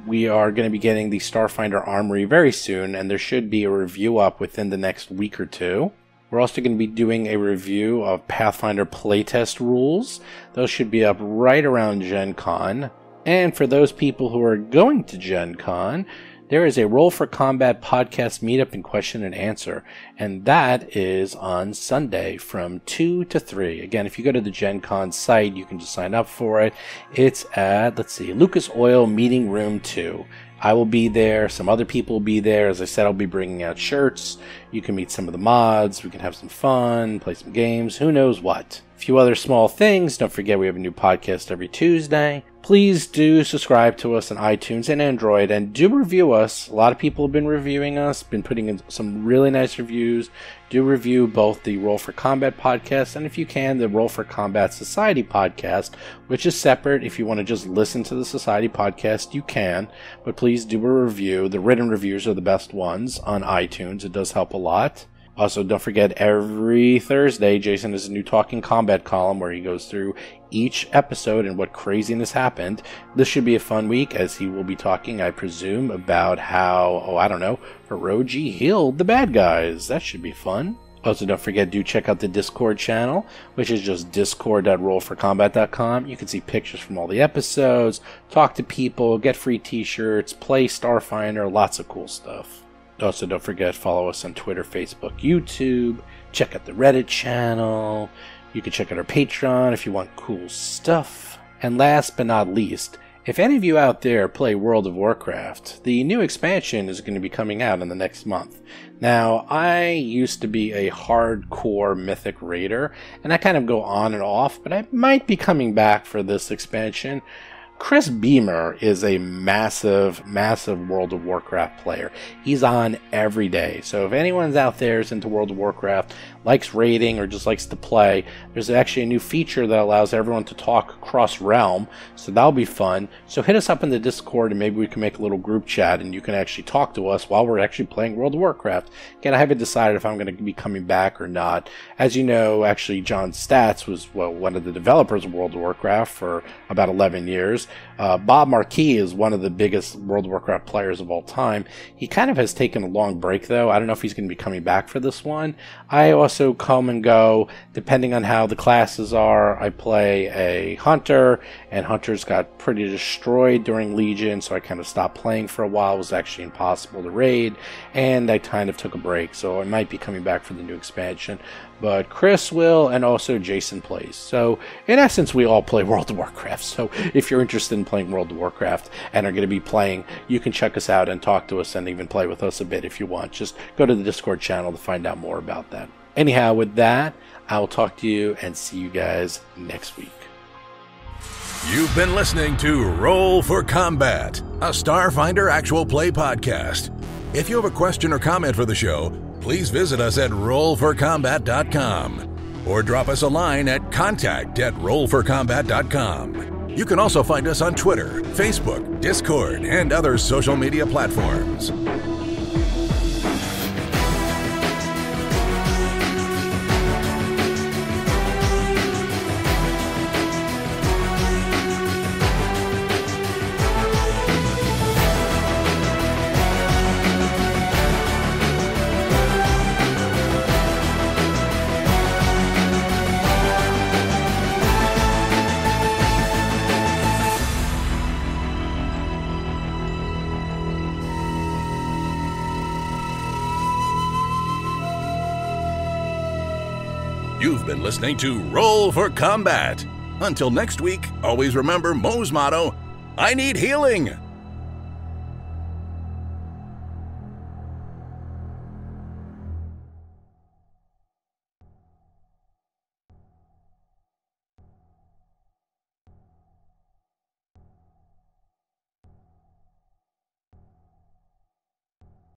We are going to be getting the Starfinder Armory very soon, and there should be a review up within the next week or two. We're also going to be doing a review of Pathfinder playtest rules. Those should be up right around Gen Con. And for those people who are going to Gen Con, there is a Roll for Combat podcast meetup and question and answer, and that is on Sunday from 2 to 3. Again, if you go to the Gen Con site, you can just sign up for it. It's at, Lucas Oil Meeting Room 2. I will be there. Some other people will be there. As I said, I'll be bringing out shirts. You can meet some of the mods. We can have some fun, play some games. Who knows what? A few other small things. Don't forget we have a new podcast every Tuesday. Please do subscribe to us on iTunes and Android, and do review us. A lot of people have been reviewing us, been putting in some really nice reviews. Do review both the Roll for Combat podcast and, if you can, the Roll for Combat Society podcast, which is separate. If you want to just listen to the Society podcast, you can, but please do a review. The written reviews are the best ones on iTunes. It does help a lot. Also, don't forget, every Thursday, Jason has a new Talking Combat column where he goes through each episode and what craziness happened. This should be a fun week, as he will be talking, I presume, about how, Hiroji healed the bad guys. That should be fun. Also, don't forget, do check out the Discord channel, which is just discord.rollforcombat.com. You can see pictures from all the episodes, talk to people, get free t-shirts, play Starfinder, lots of cool stuff. Also, don't forget, follow us on Twitter, Facebook, YouTube. Check out the Reddit channel. You can check out our Patreon if you want cool stuff. And last but not least, if any of you out there play World of Warcraft, the new expansion is going to be coming out in the next month. Now, I used to be a hardcore Mythic Raider, and I kind of go on and off, but I might be coming back for this expansion. Chris Beamer is a massive World of Warcraft player. He's on every day. So if anyone's out there is into World of Warcraft, likes raiding, or just likes to play, there's actually a new feature that allows everyone to talk across realm. So that'll be fun. So hit us up in the Discord and maybe we can make a little group chat and you can actually talk to us while we're actually playing World of Warcraft. Again, I haven't decided if I'm going to be coming back or not. As you know, actually John Statz was one of the developers of World of Warcraft for about 11 years. Bob Marquis is one of the biggest World of Warcraft players of all time. He kind of has taken a long break, though. I don't know if he's going to be coming back for this one. I also come and go, depending on how the classes are. I play a Hunter, and Hunters got pretty destroyed during Legion, so I kind of stopped playing for a while. It was actually impossible to raid, and I kind of took a break, so I might be coming back for the new expansion. But Chris will, and also Jason plays. So, in essence, we all play World of Warcraft. So, if you're interested in playing World of Warcraft and are going to be playing, you can check us out and talk to us and even play with us a bit if you want. Just go to the Discord channel to find out more about that. Anyhow, with that, I will talk to you and see you guys next week. You've been listening to Roll for Combat, a Starfinder actual play podcast. If you have a question or comment for the show, please visit us at rollforcombat.com or drop us a line at contact@rollforcombat.com. You can also find us on Twitter, Facebook, Discord, and other social media platforms. You've been listening to Roll for Combat. Until next week, always remember Moe's motto, I need healing.